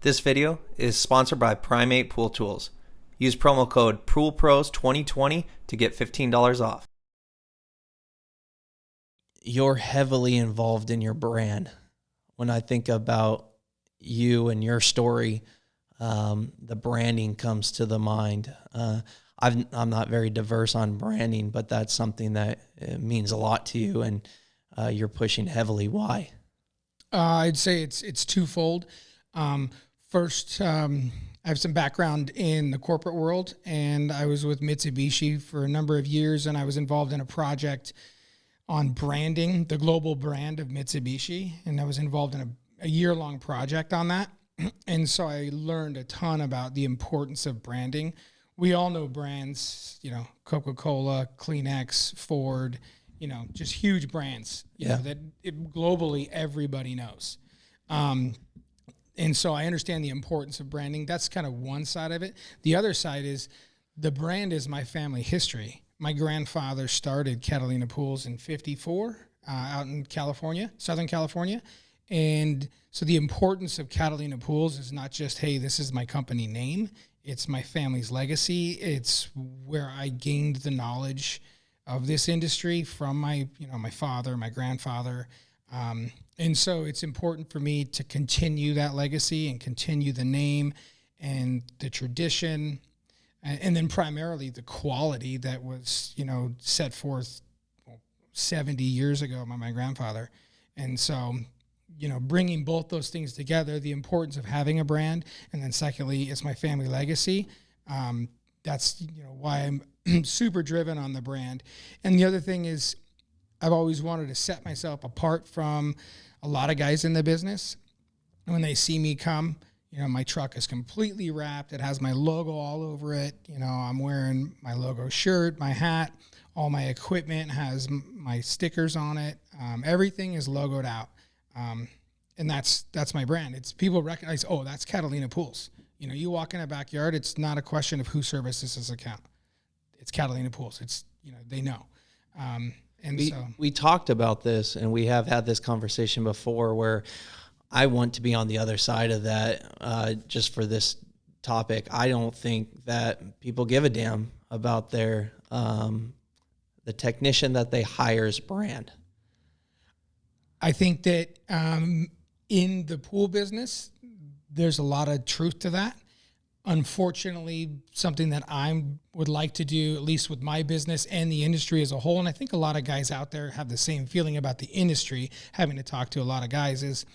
This video is sponsored by Primate Pool Tools. Use promo code POOLPROS2020 to get $15 off. You're heavily involved in your brand. When I think about you and your story, the branding comes to the mind. I'm not very diverse on branding, but that's something that means a lot to you, and you're pushing heavily. Why? I'd say it's twofold. First, I have some background in the corporate world, and I was with Mitsubishi for a number of years, and I was involved in a project on branding the global brand of Mitsubishi, and I was involved in a year-long project on that. And so I learned a ton about the importance of branding. We all know brands, Coca-Cola, Kleenex, Ford, just huge brands, that globally everybody knows. And so I understand the importance of branding. That's kind of one side of it. The other side is the brand is my family history. My grandfather started Catalina Pools in 1954 out in California, Southern California. And so the importance of Catalina Pools is not just, hey, this is my company name. It's my family's legacy. It's where I gained the knowledge of this industry from my father, my grandfather. And so it's important for me to continue that legacy and continue the name and the tradition, and then primarily the quality that was, set forth 70 years ago by my grandfather. And so, bringing both those things together, the importance of having a brand, and then secondly, it's my family legacy. That's, why I'm super driven on the brand. And the other thing is, I've always wanted to set myself apart from a lot of guys in the business. And when they see me come, my truck is completely wrapped. It has my logo all over it. I'm wearing my logo shirt, my hat, all my equipment has my stickers on it. Everything is logoed out. And that's my brand. It's people recognize, oh, that's Catalina Pools. You walk in a backyard, it's not a question of who services this account. It's Catalina Pools. It's, they know. We talked about this, and we have had this conversation before where I want to be on the other side of that just for this topic. I don't think that people give a damn about the technician that they hire's brand. I think that in the pool business, there's a lot of truth to that. Unfortunately, something that I would like to do, at least with my business and the industry as a whole, and I think a lot of guys out there have the same feeling about the industry, having to talk to a lot of guys, is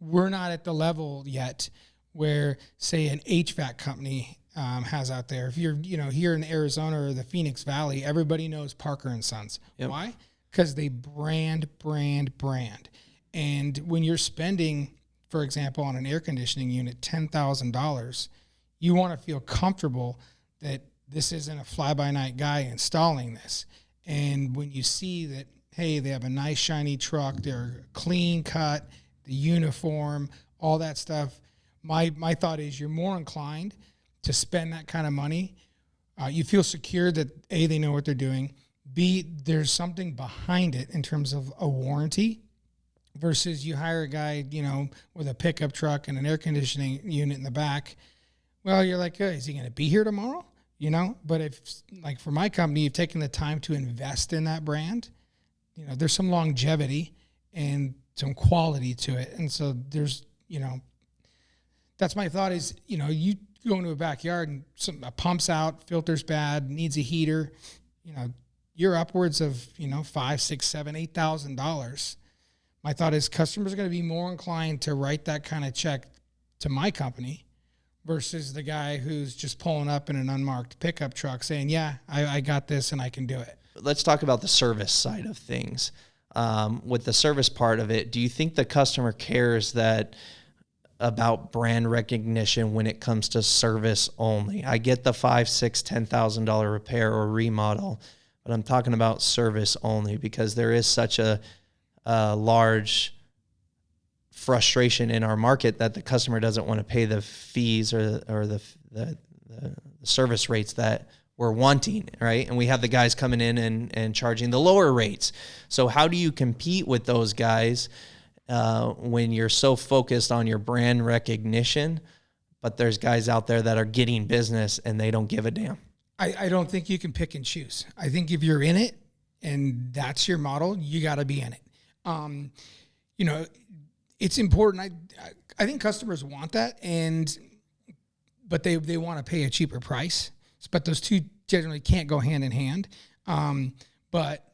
we're not at the level yet where, say, an HVAC company has out there. If you're, here in Arizona or the Phoenix Valley, everybody knows Parker and Sons. Yep. Why? Because they brand. And when you're spending, for example, on an air conditioning unit, $10,000, you want to feel comfortable that this isn't a fly-by-night guy installing this. And when you see that, hey, they have a nice shiny truck, they're clean cut, the uniform, all that stuff, my thought is you're more inclined to spend that kind of money. You feel secure that, A, they know what they're doing, B, there's something behind it in terms of a warranty, versus you hire a guy, with a pickup truck and an air conditioning unit in the back. Well, you're like, is he going to be here tomorrow? But if, like for my company, you've taken the time to invest in that brand, there's some longevity and some quality to it. And so there's, that's my thought is, you go into a backyard and a pump's out, filter's bad, needs a heater, you're upwards of, $5,000, $6,000, $7,000, $8,000. My thought is customers are going to be more inclined to write that kind of check to my company versus the guy who's just pulling up in an unmarked pickup truck saying, yeah, I got this and I can do it. Let's talk about the service side of things. With the service part of it, do you think the customer cares about brand recognition when it comes to service only? I get the $5,000, $6,000, $10,000 repair or remodel, but I'm talking about service only because there is such a large frustration in our market that the customer doesn't want to pay the fees or the service rates that we're wanting, right? And we have the guys coming in and charging the lower rates. So how do you compete with those guys when you're so focused on your brand recognition but there's guys out there that are getting business and they don't give a damn. I don't think you can pick and choose. I think if you're in it and that's your model, you got to be in it. You know, it's important. I think customers want that, but they want to pay a cheaper price. But those two generally can't go hand in hand. But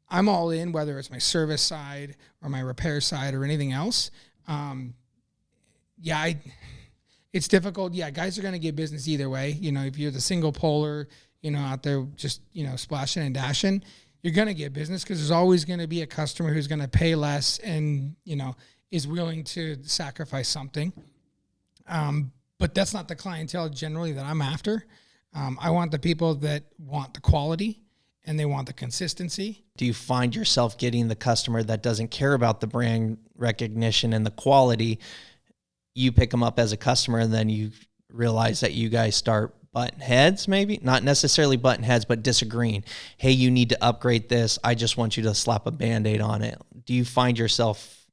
I'm all in, whether it's my service side or my repair side or anything else. It's difficult. Yeah, guys are going to get business either way. You know, if you're the single poler, you know, out there just, you know, splashing and dashing, you're going to get business because there's always going to be a customer who's going to pay less and, you know, is willing to sacrifice something. But that's not the clientele generally that I'm after. I want the people that want the quality and they want the consistency. Do you find yourself getting the customer that doesn't care about the brand recognition and the quality? You pick them up as a customer and then you realize that you guys start butting heads, maybe not necessarily butting heads, but disagreeing. Hey, you need to upgrade this. I just want you to slap a Band-Aid on it. Do you find yourself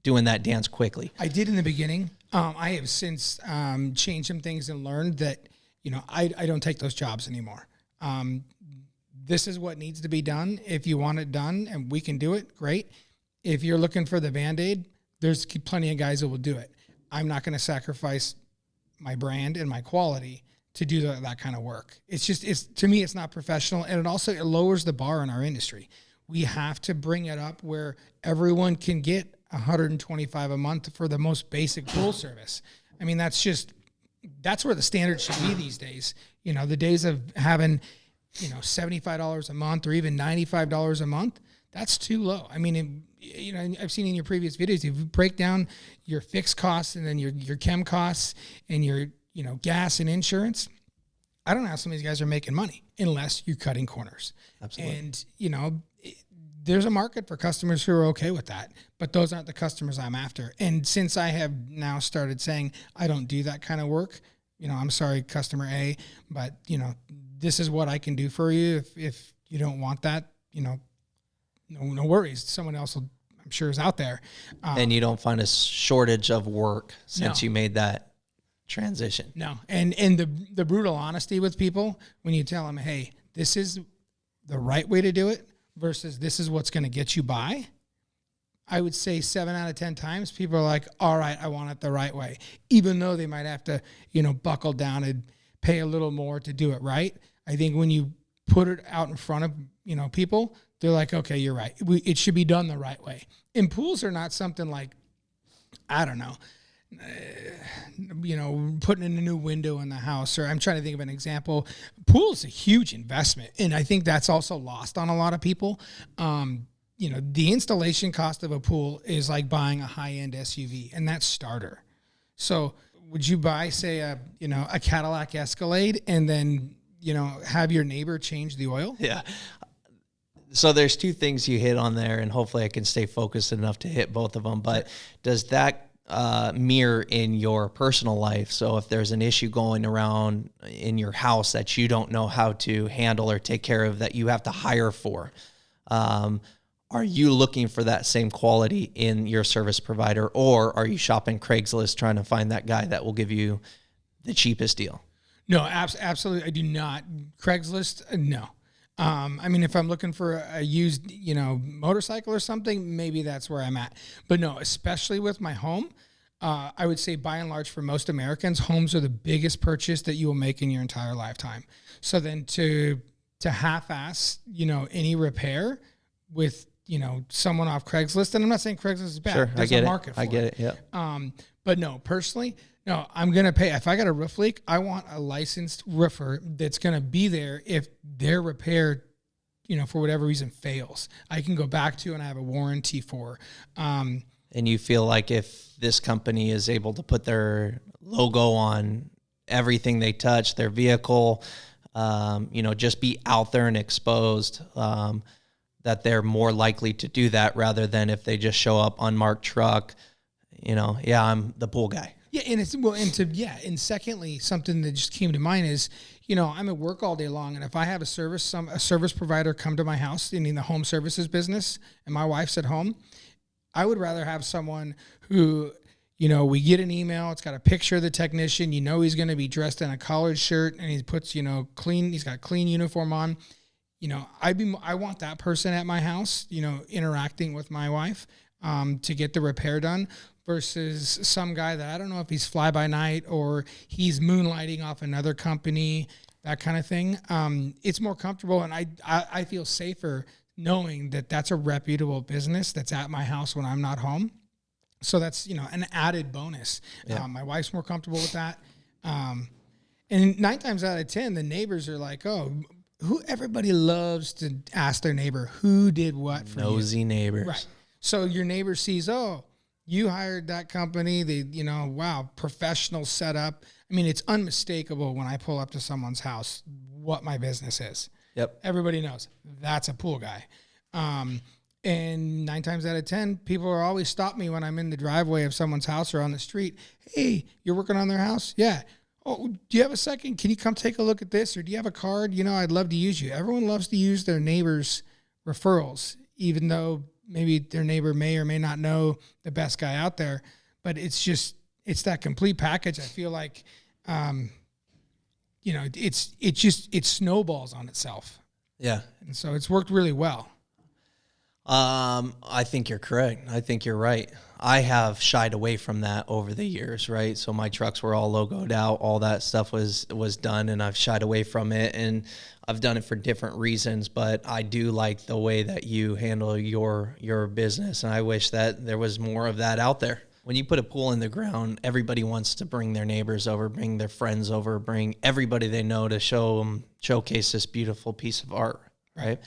doing that dance quickly? I did in the beginning. I have since changed some things and learned that, you know, I don't take those jobs anymore. This is what needs to be done. If you want it done and we can do it, great. If you're looking for the Band-Aid, there's plenty of guys that will do it. I'm not going to sacrifice my brand and my quality to do that kind of work. To me, it's not professional. And it lowers the bar in our industry. We have to bring it up where everyone can get $125 a month for the most basic pool service. I mean, that's where the standard should be these days. You know, the days of having, you know, $75 a month or even $95 a month, that's too low. I mean, you know, I've seen in your previous videos, if you break down your fixed costs and then your chem costs and your, you know, gas and insurance, I don't know how some of these guys are making money unless you're cutting corners. Absolutely. And, you know, there's a market for customers who are okay with that, but those aren't the customers I'm after. And since I have now started saying I don't do that kind of work, you know, I'm sorry, customer A, but, you know, this is what I can do for you. If you don't want that, you know, no worries. Someone else will, I'm sure, is out there. And you don't find a shortage of work since you made that transition. No. And the brutal honesty with people when you tell them, hey, this is the right way to do it versus this is what's going to get you by. I would say 7 out of 10 times people are like, all right, I want it the right way. Even though they might have to, you know, buckle down and pay a little more to do it right. I think when you put it out in front of, you know, people, they're like, okay, you're right. It should be done the right way. And pools are not something like, I don't know, you know, putting in a new window in the house, or I'm trying to think of an example. Pool is a huge investment. And I think that's also lost on a lot of people. You know, the installation cost of a pool is like buying a high-end SUV, and that's starter. So would you buy, say, a Cadillac Escalade and then, you know, have your neighbor change the oil? Yeah. So there's two things you hit on there, and hopefully I can stay focused enough to hit both of them. But does that mirror in your personal life? So if there's an issue going around in your house that you don't know how to handle or take care of, that you have to hire for, are you looking for that same quality in your service provider, or are you shopping Craigslist trying to find that guy that will give you the cheapest deal? No, absolutely. I do not. Craigslist, no. I mean, if I'm looking for a used, you know, motorcycle or something, maybe that's where I'm at. But no, especially with my home, I would say by and large for most Americans, homes are the biggest purchase that you will make in your entire lifetime. So then to half-ass, you know, any repair with, you know, someone off Craigslist, and I'm not saying Craigslist is bad. Sure, There's a market for it. I get it, yeah. But no, personally, no, I'm going to pay. If I got a roof leak, I want a licensed roofer that's going to be there if their repair, you know, for whatever reason fails. I can go back to and I have a warranty for. And you feel like if this company is able to put their logo on everything they touch, their vehicle, you know, just be out there and exposed, that they're more likely to do that rather than if they just show up unmarked truck, you know, yeah, I'm the pool guy. Yeah, and secondly, something that just came to mind is, you know, I'm at work all day long, and if I have a service provider come to my house in the home services business, and my wife's at home, I would rather have someone who, we get an email. It's got a picture of the technician. He's going to be dressed in a collared shirt, and he puts, clean. He's got clean uniform on. I want that person at my house, interacting with my wife, to get the repair done, versus some guy that I don't know if he's fly by night or he's moonlighting off another company, that kind of thing. It's more comfortable, and I feel safer knowing that that's a reputable business that's at my house when I'm not home. So that's, an added bonus. Yeah. My wife's more comfortable with that. And 9 times out of 10, the neighbors are like, everybody loves to ask their neighbor who did what for Nosy you. neighbors. Right. So your neighbor sees, you hired that company. They, wow, professional setup. I mean, it's unmistakable when I pull up to someone's house what my business is. Yep. Everybody knows that's a pool guy. And 9 times out of 10, people are always stop me when I'm in the driveway of someone's house or on the street. Hey, you're working on their house? Yeah. Oh, do you have a second? Can you come take a look at this? Or do you have a card? I'd love to use you. Everyone loves to use their neighbor's referrals, even though maybe their neighbor may or may not know the best guy out there. But it's that complete package. I feel like, it snowballs on itself. Yeah. And so it's worked really well. I think you're correct. I think you're right. I have shied away from that over the years, right? So my trucks were all logoed out. All that stuff was done, and I've shied away from it, and I've done it for different reasons, but I do like the way that you handle your business, and I wish that there was more of that out there. When you put a pool in the ground, everybody wants to bring their neighbors over, bring their friends over, bring everybody they know to showcase this beautiful piece of art, right?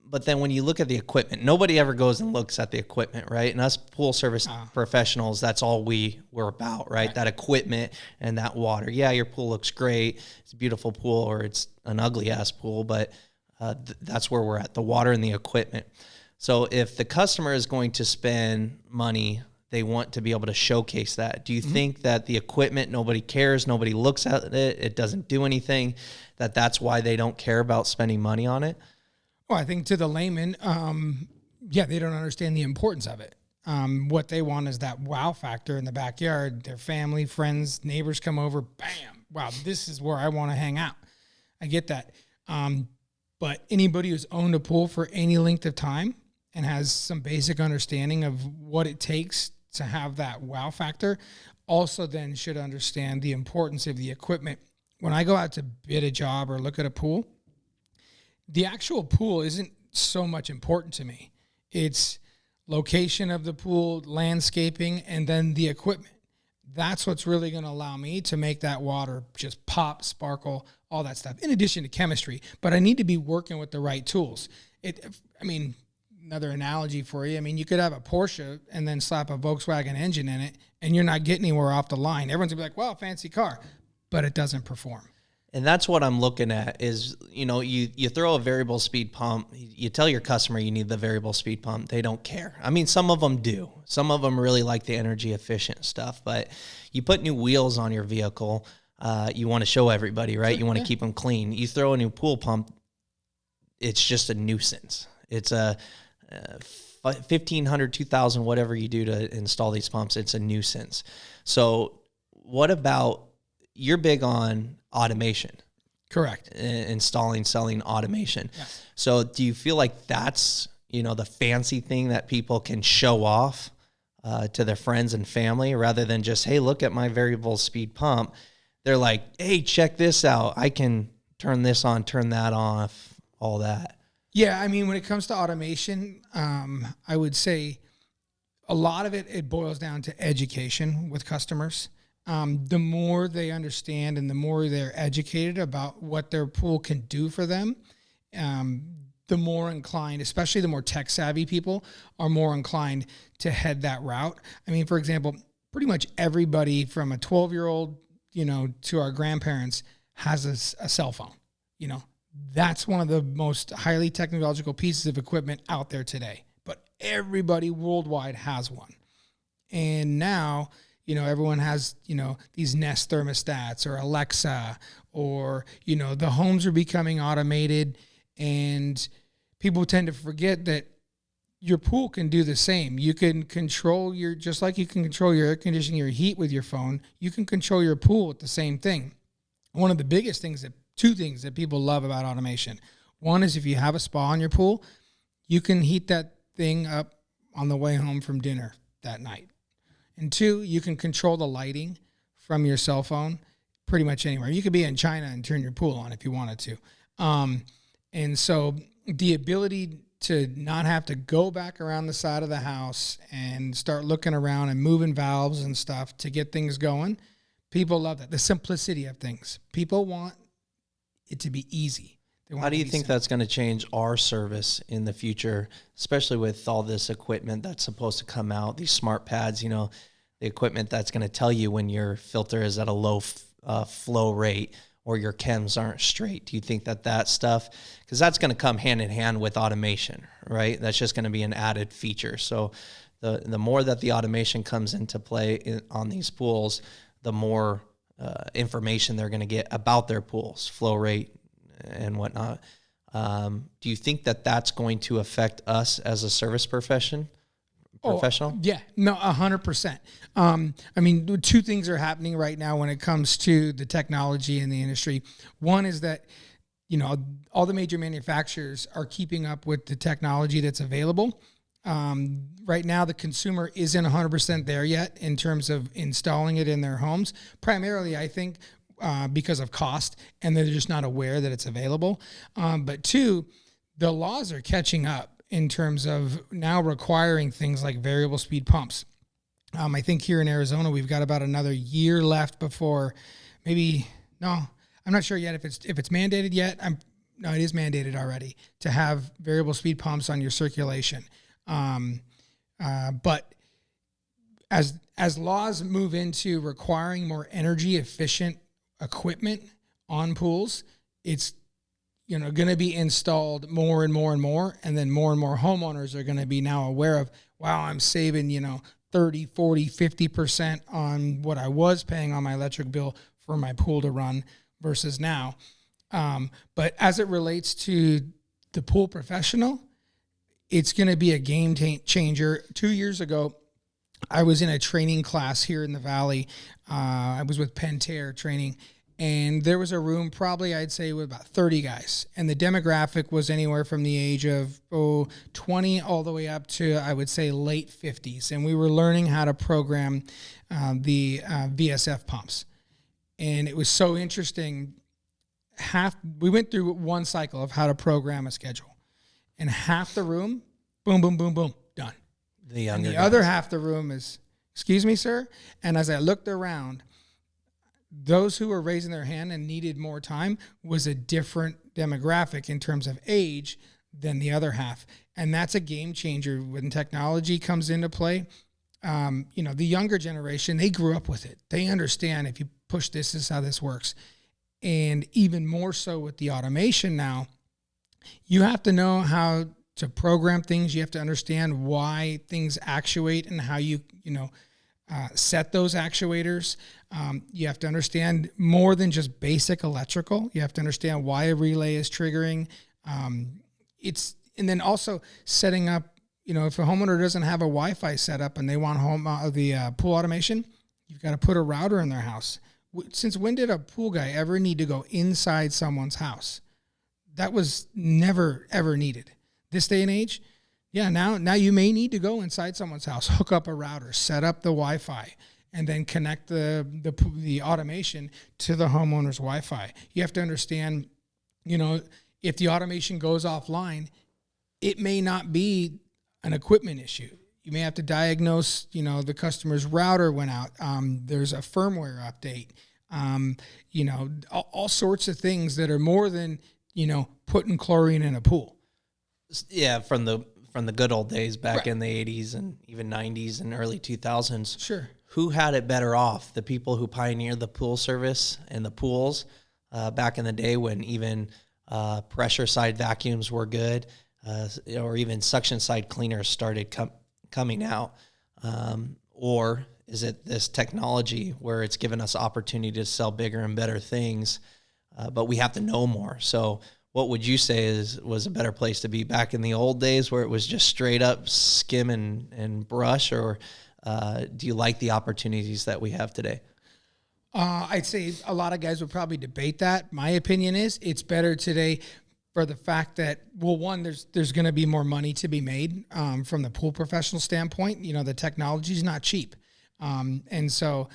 But then when you look at the equipment, nobody ever goes and looks at the equipment, right? And us pool service professionals, that's all we're about, right? That equipment and that water. Yeah, your pool looks great. It's a beautiful pool, or it's an ugly ass pool, but that's where we're at, the water and the equipment. So if the customer is going to spend money, they want to be able to showcase that. Do you think that the equipment, nobody cares, nobody looks at it, it doesn't do anything, that's why they don't care about spending money on it? Well, I think to the layman, they don't understand the importance of it. What they want is that wow factor in the backyard. Their family, friends, neighbors come over, bam, wow, this is where I want to hang out. I get that. But anybody who's owned a pool for any length of time and has some basic understanding of what it takes to have that wow factor also then should understand the importance of the equipment. When I go out to bid a job or look at a pool, the actual pool isn't so much important to me. It's location of the pool, landscaping, and then the equipment. That's what's really going to allow me to make that water just pop, sparkle, all that stuff, in addition to chemistry. But I need to be working with the right tools. Another analogy for you, you could have a Porsche and then slap a Volkswagen engine in it, and you're not getting anywhere off the line. Everyone's going to be like, wow, fancy car, but it doesn't perform. And that's what I'm looking at is, you throw a variable speed pump, you tell your customer you need the variable speed pump. They don't care. Some of them do. Some of them really like the energy efficient stuff, but you put new wheels on your vehicle. You want to show everybody, right? Sure, you want to keep them clean. You throw a new pool pump. It's just a nuisance. It's a $1,500, $2,000, whatever you do to install these pumps. It's a nuisance. So what about, you're big on automation. Correct. Selling automation. Yeah. So do you feel like that's, the fancy thing that people can show off to their friends and family rather than just, hey, look at my variable speed pump? They're like, hey, check this out. I can turn this on, turn that off, all that. Yeah. When it comes to automation, I would say a lot of it boils down to education with customers. The more they understand and the more they're educated about what their pool can do for them, the more inclined, especially the more tech savvy people, are more inclined to head that route. For example, pretty much everybody from a 12-year-old, to our grandparents has a cell phone. That's one of the most highly technological pieces of equipment out there today. But everybody worldwide has one. And now, everyone has, these Nest thermostats or Alexa, or, the homes are becoming automated, and people tend to forget that your pool can do the same. You can control just like you can control your air conditioning, your heat with your phone, you can control your pool with the same thing. One of the biggest things two things that people love about automation. One is if you have a spa in your pool, you can heat that thing up on the way home from dinner that night. And two, you can control the lighting from your cell phone pretty much anywhere. You could be in China and turn your pool on if you wanted to. And so the ability to not have to go back around the side of the house and start looking around and moving valves and stuff to get things going, people love that. The simplicity of things. People want it to be easy. How do you think that's going to change our service in the future, especially with all this equipment that's supposed to come out, these smart pads, the equipment that's going to tell you when your filter is at a low flow rate or your chems aren't straight? Do you think that stuff, because that's going to come hand in hand with automation, right? That's just going to be an added feature. So the more that the automation comes into play on these pools, the more information they're going to get about their pools, flow rate and whatnot. Do you think that's going to affect us as a service professional? Yeah, no, 100%. I mean, two things are happening right now when it comes to the technology in the industry. One is that, all the major manufacturers are keeping up with the technology that's available. Right now, the consumer isn't 100% there yet in terms of installing it in their homes. Primarily, I think, because of cost, and they're just not aware that it's available. But two, the laws are catching up in terms of now requiring things like variable speed pumps. I think here in Arizona, we've got about another year left before I'm not sure yet if it's mandated yet. It is mandated already to have variable speed pumps on your circulation. But as laws move into requiring more energy efficient equipment on pools, it's going to be installed more and more and more. And then more homeowners are going to be now aware of, wow, I'm saving, 30, 40, 50% on what I was paying on my electric bill for my pool to run versus now. But as it relates to the pool professional, it's going to be a game changer. 2 years ago, I was in a training class here in the Valley. I was with Pentair training. And there was a room, probably I'd say with about 30 guys. And the demographic was anywhere from the age of 20 all the way up to, I would say, late 50s. And we were learning how to program the VSF pumps. And it was so interesting. We went through one cycle of how to program a schedule. And half the room, boom, boom, boom, boom, done. The other half the room is, excuse me, sir? And as I looked around, those who were raising their hand and needed more time was a different demographic in terms of age than the other half. And that's a game changer when technology comes into play. The younger generation, they grew up with it. They understand if you push this is how this works. And even more so with the automation now, you have to know how to program things. You have to understand why things actuate and how you set those actuators. You have to understand more than just basic electrical. You have to understand why a relay is triggering. And then also setting up, if a homeowner doesn't have a Wi-Fi setup and they want the pool automation, you've got to put a router in their house. Since when did a pool guy ever need to go inside someone's house? That was never, ever needed. This day and age, yeah, now you may need to go inside someone's house, hook up a router, set up the Wi-Fi, and then connect the automation to the homeowner's Wi-Fi. You have to understand, if the automation goes offline, it may not be an equipment issue. You may have to diagnose, the customer's router went out. There's a firmware update. All sorts of things that are more than, putting chlorine in a pool. Yeah, from the good old days back in the 80s and even 90s and early 2000s. Sure. Who had it better off? The people who pioneered the pool service and the pools back in the day when even pressure side vacuums were good, or even suction side cleaners started coming out. Or is it this technology where it's given us opportunity to sell bigger and better things, but we have to know more? So what would you say was a better place to be back in the old days where it was just straight up skim and brush, or do you like the opportunities that we have today? I'd say a lot of guys would probably debate that. My opinion is it's better today for the fact that, well, one, there's going to be more money to be made from the pool professional standpoint. The technology is not cheap. And so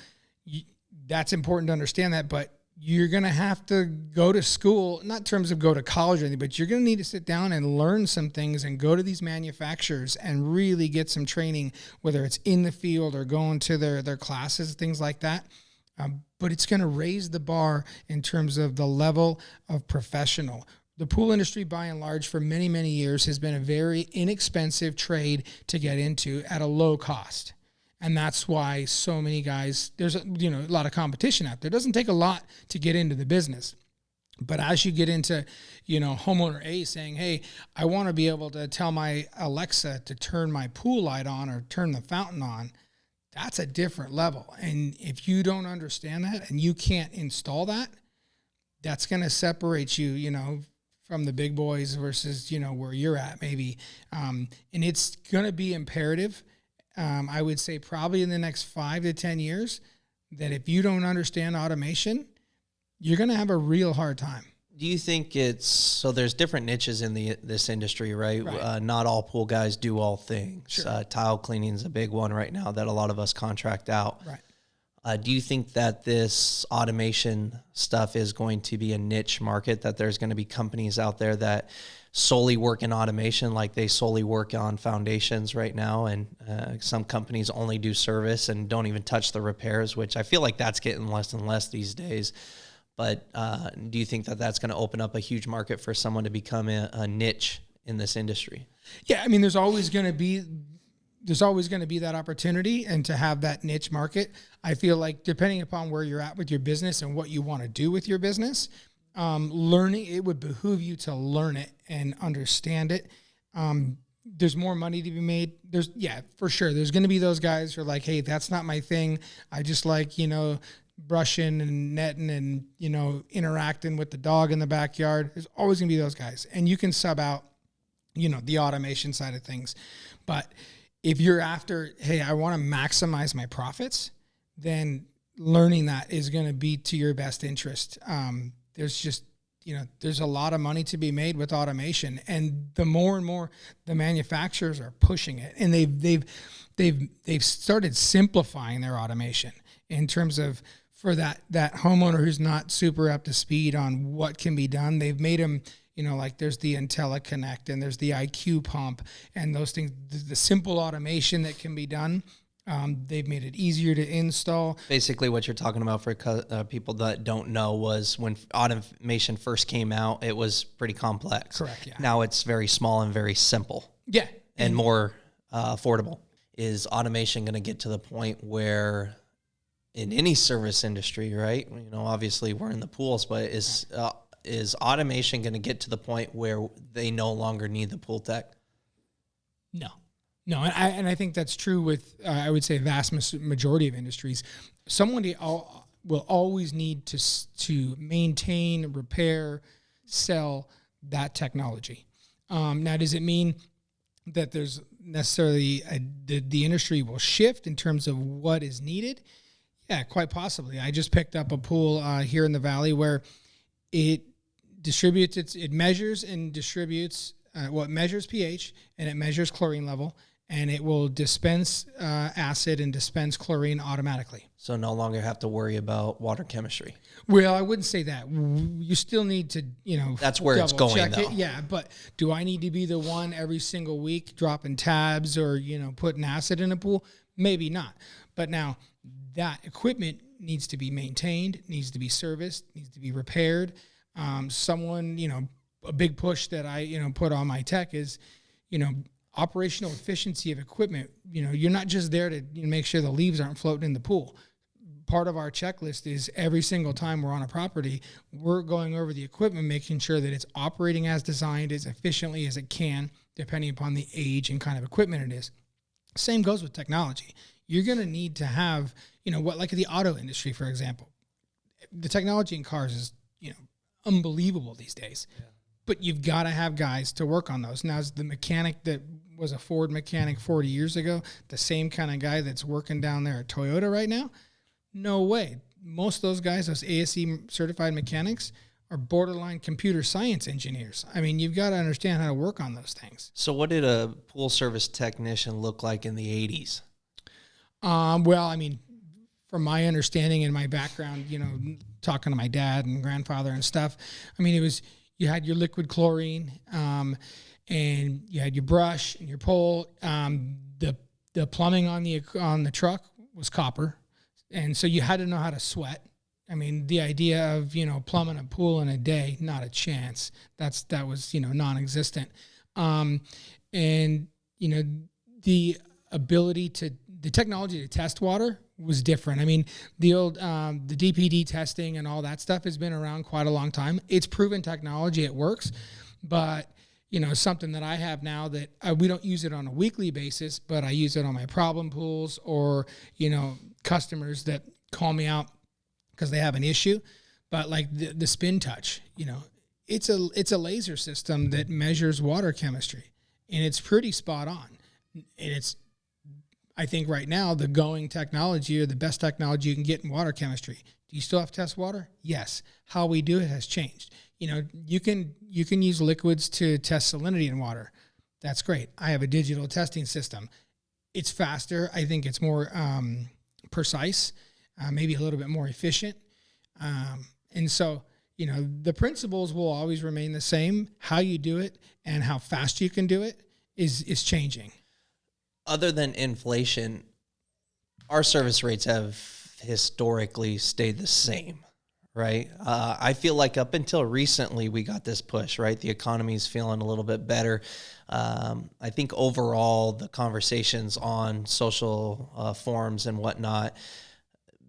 that's important to understand that, but you're going to have to go to school, not in terms of go to college or anything, but you're going to need to sit down and learn some things and go to these manufacturers and really get some training, whether it's in the field or going to their classes, things like that. But it's going to raise the bar in terms of the level of professional. The pool industry, by and large, for many, many years has been a very inexpensive trade to get into at a low cost. And that's why so many guys, there's a lot of competition out there. It doesn't take a lot to get into the business. But as you get into, homeowner A saying, hey, I want to be able to tell my Alexa to turn my pool light on or turn the fountain on, that's a different level. And if you don't understand that and you can't install that, that's going to separate you, from the big boys versus, where you're at maybe. And it's going to be imperative. I would say probably in the next 5 to 10 years that if you don't understand automation, you're going to have a real hard time. Do you think so there's different niches in this industry, right? Not all pool guys do all things. Sure. Tile cleaning is a big one right now that a lot of us contract out. Right. Do you think that this automation stuff is going to be a niche market, that there's going to be companies out there that solely work in automation, like they solely work on foundations right now, and some companies only do service and don't even touch the repairs, which I feel like that's getting less and less these days. But do you think that that's going to open up a huge market for someone to become a niche in this industry? Yeah, I mean, there's always going to be that opportunity, and to have that niche market, I feel like depending upon where you're at with your business and what you want to do with your business, it would behoove you to learn it and understand it. There's more money to be made. For sure. There's going to be those guys who are like, hey, that's not my thing. I just like, brushing and netting and, interacting with the dog in the backyard. There's always going to be those guys. And you can sub out, the automation side of things. But if you're after, hey, I want to maximize my profits, then learning that is going to be to your best interest. There's just, there's a lot of money to be made with automation, and the more and more the manufacturers are pushing it, and they've started simplifying their automation in terms of, for that homeowner who's not super up to speed on what can be done, they've made them, like there's the IntelliConnect and there's the IQ pump and those things, the simple automation that can be done. They've made it easier to install. Basically, what you're talking about for people that don't know was when automation first came out, it was pretty complex. Correct, yeah. Now it's very small and very simple. Yeah. And more affordable. Is automation going to get to the point where in any service industry, right? Obviously we're in the pools, but is automation going to get to the point where they no longer need the pool tech? No, and I think that's true with, I would say, vast majority of industries. Someone will always need to maintain, repair, sell that technology. Now, does it mean that there's necessarily the industry will shift in terms of what is needed? Yeah, quite possibly. I just picked up a pool here in the valley where it measures and distributes, it measures pH and it measures chlorine level, and it will dispense acid and dispense chlorine automatically. So no longer have to worry about water chemistry. Well, I wouldn't say that. You still need to, that's where it's going, though. Yeah, but do I need to be the one every single week dropping tabs or, putting acid in a pool? Maybe not. But now that equipment needs to be maintained, needs to be serviced, needs to be repaired. A big push that I, put on my tech is, operational efficiency of equipment. You're not just there to make sure the leaves aren't floating in the pool. Part of our checklist is every single time we're on a property, we're going over the equipment, making sure that it's operating as designed, as efficiently as it can, depending upon the age and kind of equipment it is. Same goes with technology. You're going to need to have, like the auto industry, for example. The technology in cars is, unbelievable these days. Yeah. but you've got to have guys to work on those. Now, is the mechanic that was a Ford mechanic 40 years ago the same kind of guy that's working down there at Toyota right now? No way. Most of those guys, those ASE certified mechanics, are borderline computer science engineers. I mean, you've got to understand how to work on those things. So what did a pool service technician look like in the 80s? Well, I mean, from my understanding and my background, talking to my dad and grandfather and stuff, I mean, it was, you had your liquid chlorine, and you had your brush and your pole. The plumbing on the truck was copper. And so you had to know how to sweat. I mean, the idea of, plumbing a pool in a day, not a chance. That was, non-existent. And, the technology to test water was different. I mean, the old, the DPD testing and all that stuff has been around quite a long time. It's proven technology, it works, but something that I have now that we don't use it on a weekly basis, but I use it on my problem pools or, customers that call me out because they have an issue. But like the spin touch, it's a laser system that measures water chemistry, and it's pretty spot on. And it's, I think right now, the going technology or the best technology you can get in water chemistry. Do you still have to test water? Yes. How we do it has changed. You can use liquids to test salinity in water. That's great. I have a digital testing system. It's faster. I think it's more precise, maybe a little bit more efficient. And so, the principles will always remain the same. How you do it and how fast you can do it is changing. Other than inflation, our service rates have historically stayed the same, right? I feel like up until recently, we got this push, right? The economy's feeling a little bit better. I think overall, the conversations on social forums and whatnot,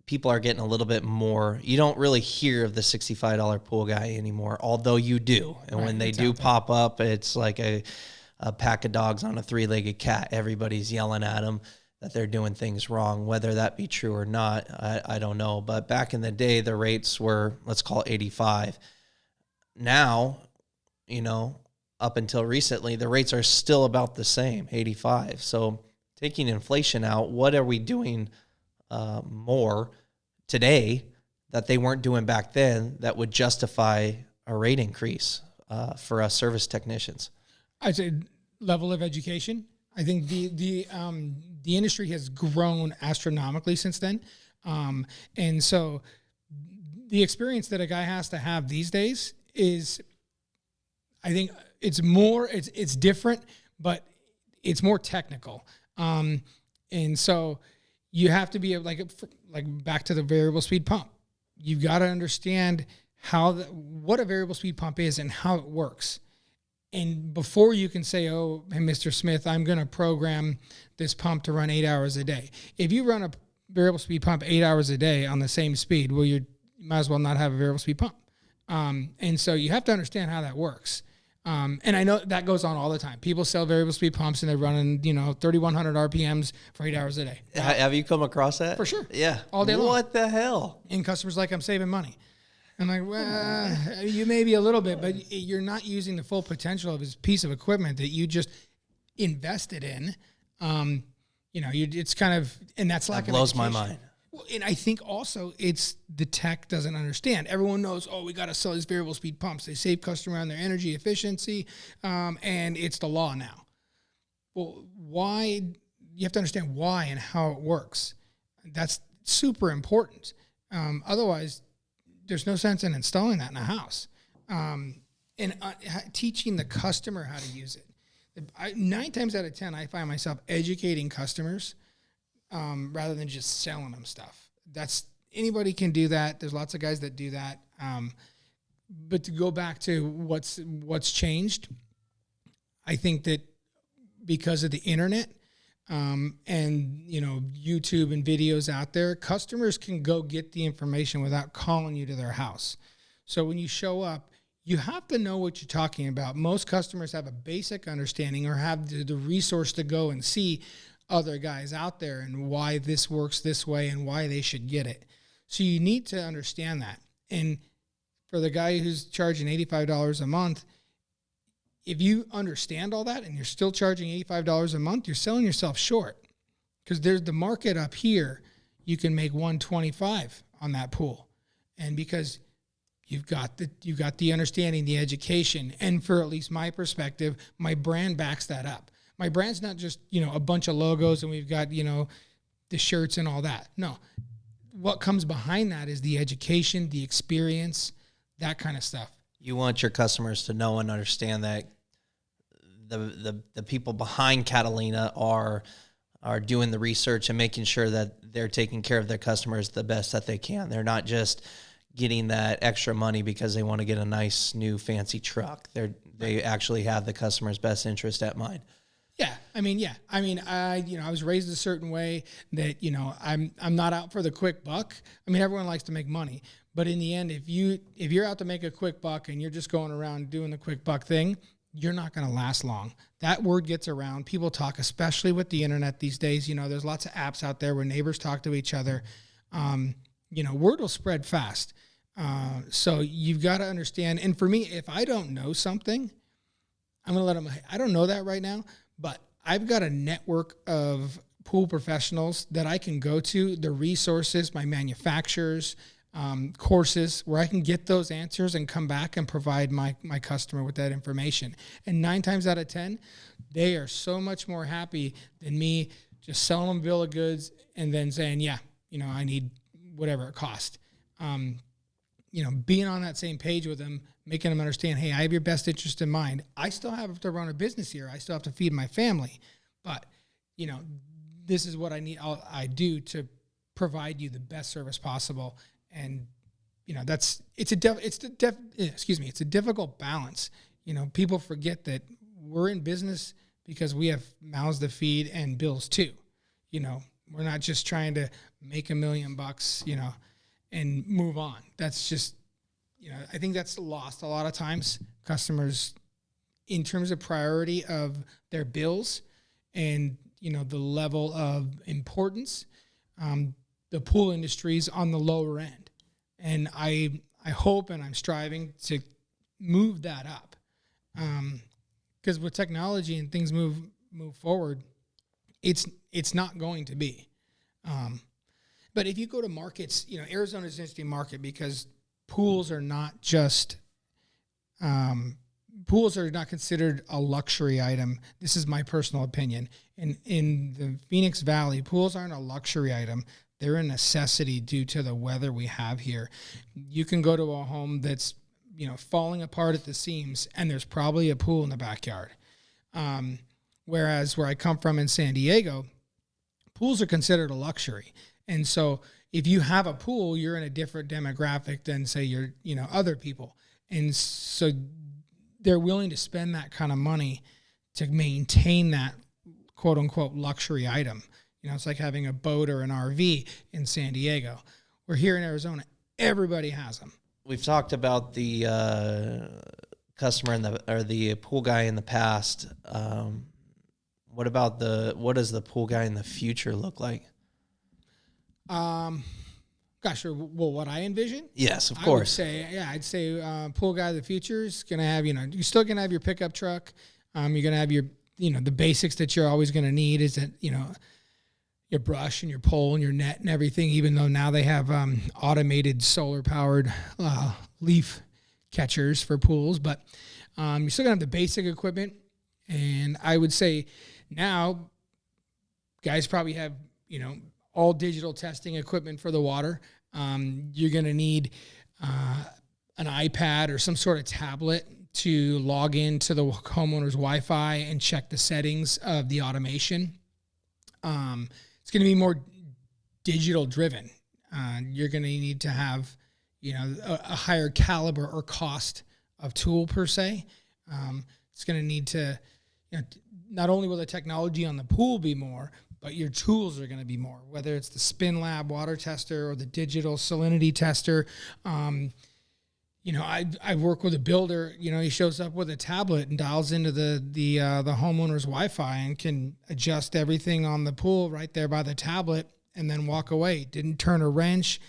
people are getting a little bit more. You don't really hear of the $65 pool guy anymore, although you do. And right, when they do pop up, it's like a pack of dogs on a three-legged cat. Everybody's yelling at them that they're doing things wrong. Whether that be true or not, I don't know. But back in the day, the rates were, let's call it 85. Now, up until recently, the rates are still about the same, 85. So taking inflation out, what are we doing more today that they weren't doing back then that would justify a rate increase for us service technicians? I'd say level of education. I think the industry has grown astronomically since then. And so the experience that a guy has to have these days is, I think it's different, but it's more technical. And so you have to be like back to the variable speed pump. You've got to understand what a variable speed pump is and how it works. And before you can say, oh, hey, Mr. Smith, I'm going to program this pump to run 8 hours a day. If you run a variable speed pump 8 hours a day on the same speed, well, you might as well not have a variable speed pump. And so you have to understand how that works. And I know that goes on all the time. People sell variable speed pumps and they're running, 3,100 RPMs for 8 hours a day. Wow. Have you come across that? For sure. Yeah. All day long. What the hell? And customers like, I'm saving money. I'm like, well, you may be a little bit, but you're not using the full potential of this piece of equipment that you just invested in. It's kind of, and that's lack of education. Blows my mind. Well, and I think also it's the tech doesn't understand. Everyone knows, we got to sell these variable speed pumps. They save customer on their energy efficiency, and it's the law now. Well, why? You have to understand why and how it works. That's super important. Otherwise, there's no sense in installing that in a house. And teaching the customer how to use it. 9 times out of 10, I find myself educating customers rather than just selling them stuff. Anybody can do that. There's lots of guys that do that. But to go back to what's changed, I think that because of the internet and YouTube and videos out there, customers can go get the information without calling you to their house. So when you show up, you have to know what you're talking about. Most customers have a basic understanding or have the resource to go and see other guys out there and why this works this way and why they should get it. So you need to understand that. And for the guy who's charging $85 a month, if you understand all that and you're still charging $85 a month, you're selling yourself short, because there's the market up here. You can make $125 on that pool. And because you've got the understanding, the education, and for at least my perspective, my brand backs that up. My brand's not just, a bunch of logos and we've got, the shirts and all that. No, what comes behind that is the education, the experience, that kind of stuff. You want your customers to know and understand that the people behind Catalina are doing the research and making sure that they're taking care of their customers the best that they can. They're not just getting that extra money because they want to get a nice new fancy truck. They actually have the customer's best interest at mind. Yeah. I was raised a certain way that, I'm not out for the quick buck. Everyone likes to make money, but in the end, if you're out to make a quick buck and you're just going around doing the quick buck thing, you're not going to last long. That word gets around. People talk, especially with the internet these days. There's lots of apps out there where neighbors talk to each other. Word will spread fast. So you've got to understand. And for me, if I don't know something, I'm going to let them, I don't know that right now, but I've got a network of pool professionals that I can go to, the resources, my manufacturers, courses where I can get those answers and come back and provide my customer with that information. And 9 times out of 10, they are so much more happy than me just selling them a bill of goods and then saying, I need whatever it cost. Being on that same page with them, making them understand, hey, I have your best interest in mind. I still have to run a business here. I still have to feed my family, but this is what I need. I do to provide you the best service possible. And it's a difficult balance. People forget that we're in business because we have mouths to feed and bills too. We're not just trying to make $1 million, and move on. That's just, I think that's lost a lot of times. Customers, in terms of priority of their bills and, the level of importance, the pool industry's on the lower end. And I hope and I'm striving to move that up. Because with technology and things move forward, it's not going to be. But if you go to markets, Arizona's an interesting market because pools are not considered a luxury item. This is my personal opinion. In the Phoenix Valley, pools aren't a luxury item. They're a necessity due to the weather we have here. You can go to a home that's, falling apart at the seams, and there's probably a pool in the backyard. Whereas where I come from in San Diego, pools are considered a luxury. And so if you have a pool, you're in a different demographic than, say, your other people. And so they're willing to spend that kind of money to maintain that quote unquote luxury item. It's like having a boat or an RV in San Diego. We're here in Arizona. Everybody has them. We've talked about the customer or the pool guy in the past. What does the pool guy in the future look like? What I envision? Yes, of course. I'd say pool guy of the future is going to have, you're still going to have your pickup truck. You're going to have your, the basics that you're always going to need is that, your brush and your pole and your net and everything, even though now they have automated solar-powered leaf catchers for pools. But you're still going to have the basic equipment. And I would say now guys probably have, all digital testing equipment for the water. You're going to need an iPad or some sort of tablet to log into the homeowner's Wi-Fi and check the settings of the automation. It's going to be more digital driven. You're going to need to have, a higher caliber or cost of tool per se. It's going to need to, not only will the technology on the pool be more, but your tools are going to be more, whether it's the Spin Lab water tester or the digital salinity tester. I work with a builder, he shows up with a tablet and dials into the homeowner's Wi-Fi and can adjust everything on the pool right there by the tablet and then walk away. Didn't turn a wrench,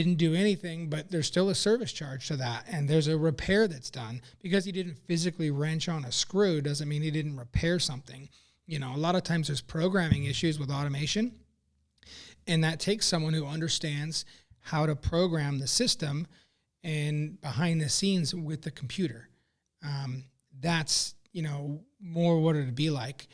didn't do anything, but there's still a service charge to that. And there's a repair that's done. Because he didn't physically wrench on a screw doesn't mean he didn't repair something. A lot of times there's programming issues with automation, and that takes someone who understands how to program the system and behind the scenes with the computer. That's, more what it'd be like.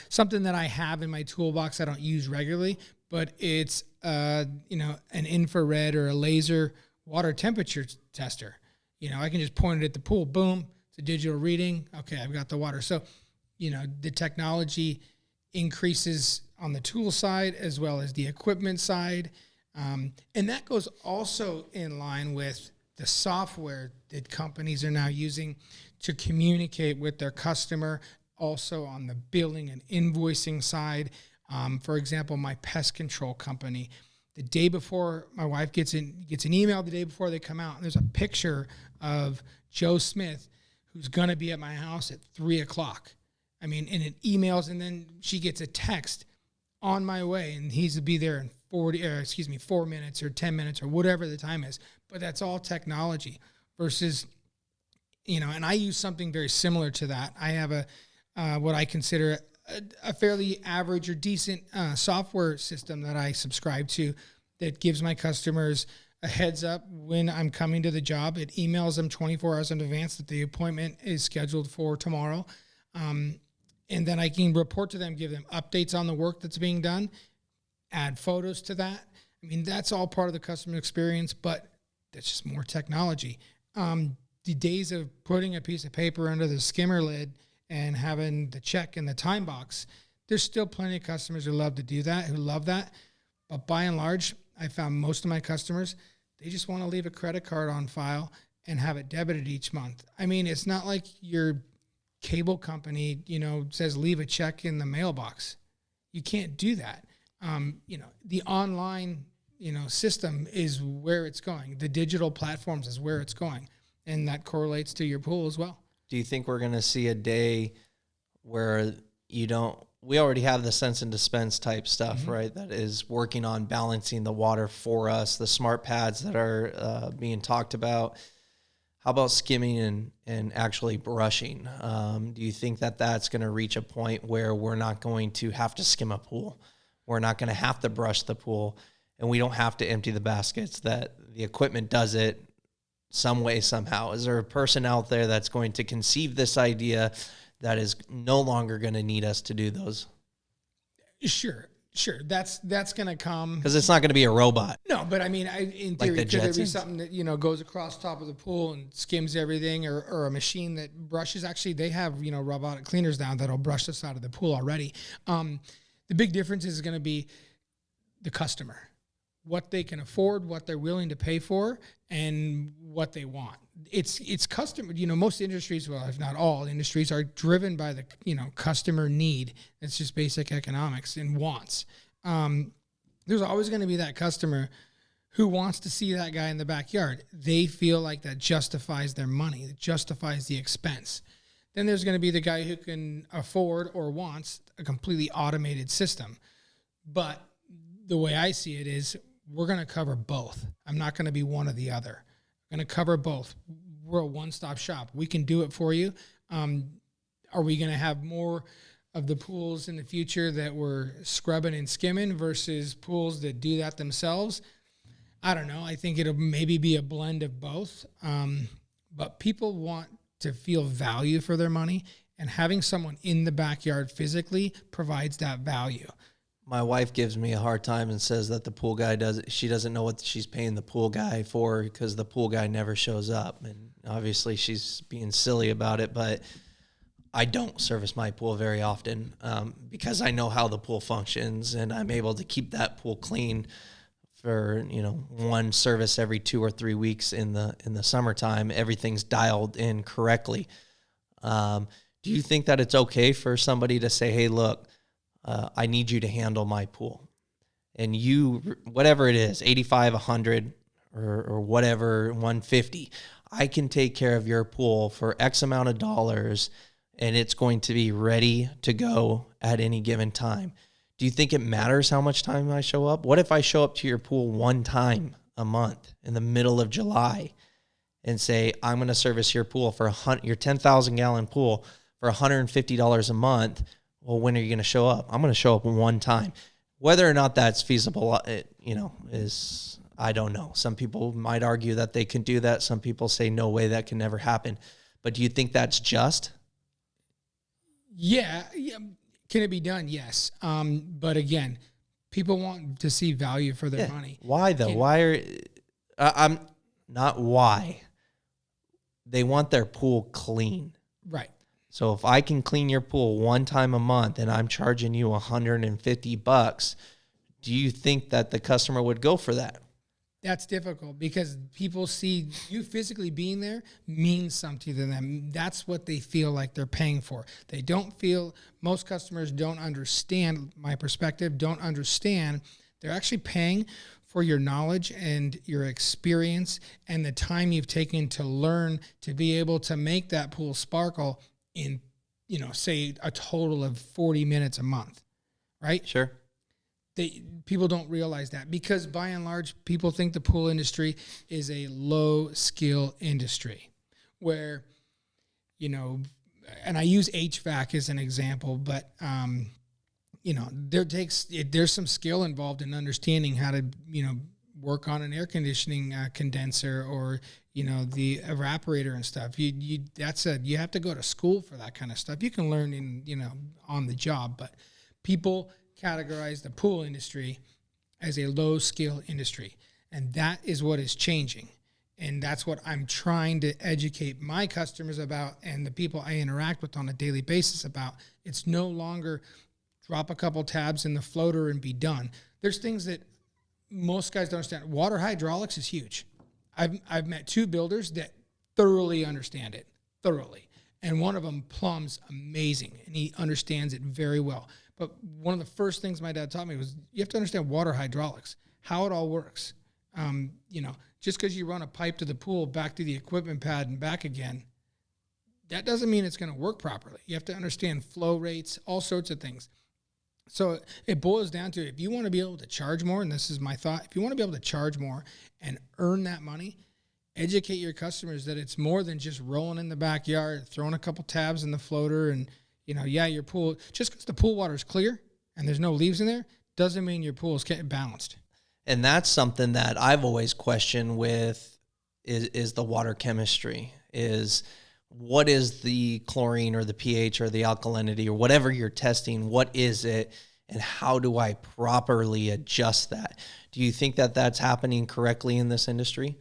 Something that I have in my toolbox I don't use regularly, but it's, an infrared or a laser water temperature tester. I can just point it at the pool, boom, it's a digital reading. Okay, I've got the water. So, the technology increases on the tool side as well as the equipment side. And that goes also in line with the software that companies are now using to communicate with their customer, also on the billing and invoicing side. For example, my pest control company, the day before, my wife gets an email the day before they come out, and there's a picture of Joe Smith, who's going to be at my house at 3:00. And it emails, and then she gets a text on my way, and he's to be there in 4 minutes or 10 minutes or whatever the time is. But that's all technology versus, and I use something very similar to that. I have what I consider a fairly average or decent software system that I subscribe to that gives my customers a heads up when I'm coming to the job. It emails them 24 hours in advance that the appointment is scheduled for tomorrow. And then I can report to them, give them updates on the work that's being done, add photos to that. That's all part of the customer experience, but that's just more technology. The days of putting a piece of paper under the skimmer lid and having the check in the time box, there's still plenty of customers who love to do that, who love that. But by and large, I found most of my customers, they just want to leave a credit card on file and have it debited each month. It's not like your cable company, says leave a check in the mailbox. You can't do that. The online, system is where it's going. The digital platforms is where it's going. And that correlates to your pool as well. Do you think we're going to see a day where we already have the sense and dispense type stuff, mm-hmm. right? That is working on balancing the water for us, the smart pads that are being talked about. How about skimming and actually brushing? Do you think that that's going to reach a point where we're not going to have to skim a pool? We're not going to have to brush the pool, and we don't have to empty the baskets, that the equipment does it some way, somehow? Is there a person out there that's going to conceive this idea that is no longer going to need us to do those? Sure. That's going to come. Because it's not going to be a robot. No, but in theory, could there be something that, goes across top of the pool and skims everything, or a machine that brushes? Actually, they have, robotic cleaners now that'll brush the side of the pool already. The big difference is going to be the customer, what they can afford, what they're willing to pay for, and what they want. It's customer, most industries, well, if not all industries, are driven by the, customer need. It's just basic economics and wants. There's always going to be that customer who wants to see that guy in the backyard. They feel like that justifies their money, that justifies the expense. Then there's going to be the guy who can afford or wants a completely automated system. But the way I see it is we're going to cover both. I'm not going to be one or the other. I'm going to cover both. We're a one-stop shop. We can do it for you. Are we going to have more of the pools in the future that we're scrubbing and skimming versus pools that do that themselves? I don't know. I think it'll maybe be a blend of both. But people want to feel value for their money, and having someone in the backyard physically provides that value. My wife gives me a hard time and says that the pool guy she doesn't know what she's paying the pool guy for because the pool guy never shows up. And obviously she's being silly about it, but I don't service my pool very often because I know how the pool functions, and I'm able to keep that pool clean for, one service every 2 or 3 weeks in the summertime. Everything's dialed in correctly. Do you think that it's okay for somebody to say, hey, look, I need you to handle my pool, and you, whatever it is, 85, 100 or whatever, 150, I can take care of your pool for X amount of dollars, and it's going to be ready to go at any given time? Do you think it matters how much time I show up? What if I show up to your pool one time a month in the middle of July and say, I'm going to service your pool for your 10,000 gallon pool for $150 a month. Well, when are you going to show up? I'm going to show up one time. Whether or not that's feasible, I don't know. Some people might argue that they can do that. Some people say, no way, that can never happen. But do you think that's just? Yeah. Can it be done? Yes. But again, people want to see value for their money. Why though? I'm not why. They want their pool clean. Right. So if I can clean your pool one time a month and I'm charging you $150, do you think that the customer would go for that? That's difficult because people see you physically being there means something to them. That's what they feel like they're paying for. Most customers don't understand my perspective, don't understand. They're actually paying for your knowledge and your experience and the time you've taken to learn to be able to make that pool sparkle in, say a total of 40 minutes a month, right? Sure. People don't realize that because by and large, people think the pool industry is a low skill industry where, and I use HVAC as an example, but, there's some skill involved in understanding how to, work on an air conditioning condenser or, the evaporator and stuff. You have to go to school for that kind of stuff. You can learn on the job, but people categorize the pool industry as a low skill industry. And that is what is changing. And that's what I'm trying to educate my customers about and the people I interact with on a daily basis about. It's no longer drop a couple tabs in the floater and be done. There's things that most guys don't understand. Water hydraulics is huge. I've met two builders that thoroughly understand it, And one of them plumbs amazing, and he understands it very well. But one of the first things my dad taught me was you have to understand water hydraulics, how it all works. Just because you run a pipe to the pool, back to the equipment pad and back again, that doesn't mean it's going to work properly. You have to understand flow rates, all sorts of things. So it boils down to if you want to be able to charge more, and this is my thought, if you want to be able to charge more and earn that money, educate your customers that it's more than just rolling in the backyard, throwing a couple tabs in the floater and, your pool, just because the pool water is clear and there's no leaves in there, doesn't mean your pool is getting balanced. And that's something that I've always questioned with is the water chemistry, is what is the chlorine or the pH or the alkalinity or whatever you're testing, what is it and how do I properly adjust that? Do you think that that's happening correctly in this industry?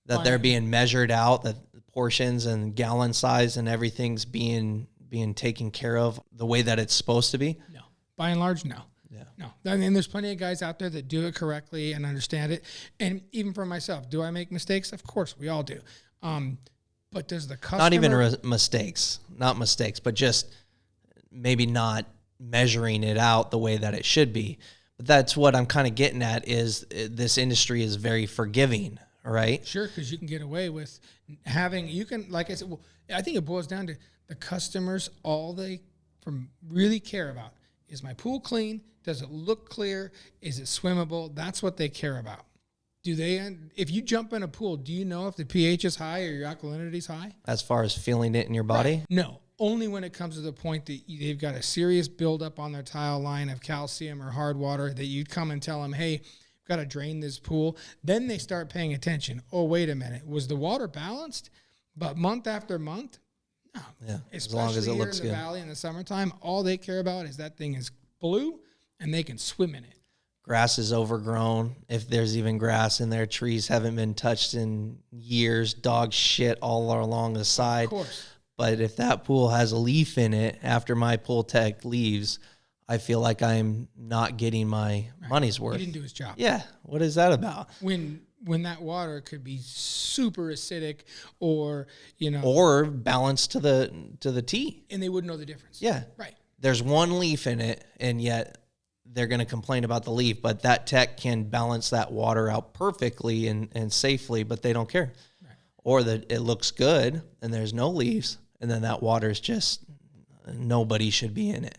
That they're being measured out, that portions and gallon size and everything's being taken care of the way that it's supposed to be? No. By and large, no. Yeah. No. I mean, there's plenty of guys out there that do it correctly and understand it. And even for myself, do I make mistakes? Of course, we all do. But does the customer... Not even not mistakes, but just maybe not measuring it out the way that it should be. But that's what I'm kind of getting at is this industry is very forgiving, right? Sure, because you can get away with like I said, well, I think it boils down to the customers, all they really care about is my pool clean? Does it look clear? Is it swimmable? That's what they care about. If you jump in a pool, do you know if the pH is high or your alkalinity is high? As far as feeling it in your body? Right. No, only when it comes to the point that they've got a serious buildup on their tile line of calcium or hard water that you'd come and tell them, hey, we've got to drain this pool. Then they start paying attention. Oh, wait a minute. Was the water balanced? But month after month, no. Yeah, Especially as long as it looks here in the good. valley in the summertime, all they care about is that thing is blue and they can swim in it. Grass is overgrown. If there's even grass in there, trees haven't been touched in years, dog shit all along the side. Of course. But if that pool has a leaf in it after my pool tech leaves, I feel like I'm not getting my money's worth. He didn't do his job. Yeah. What is that about? When that water could be super acidic or, or balanced to the T. And they wouldn't know the difference. Yeah. Right. There's one leaf in it, and yet they're going to complain about the leaf, but that tech can balance that water out perfectly and safely, but they don't care. Right. Or that it looks good and there's no leaves, and then that water is just, nobody should be in it.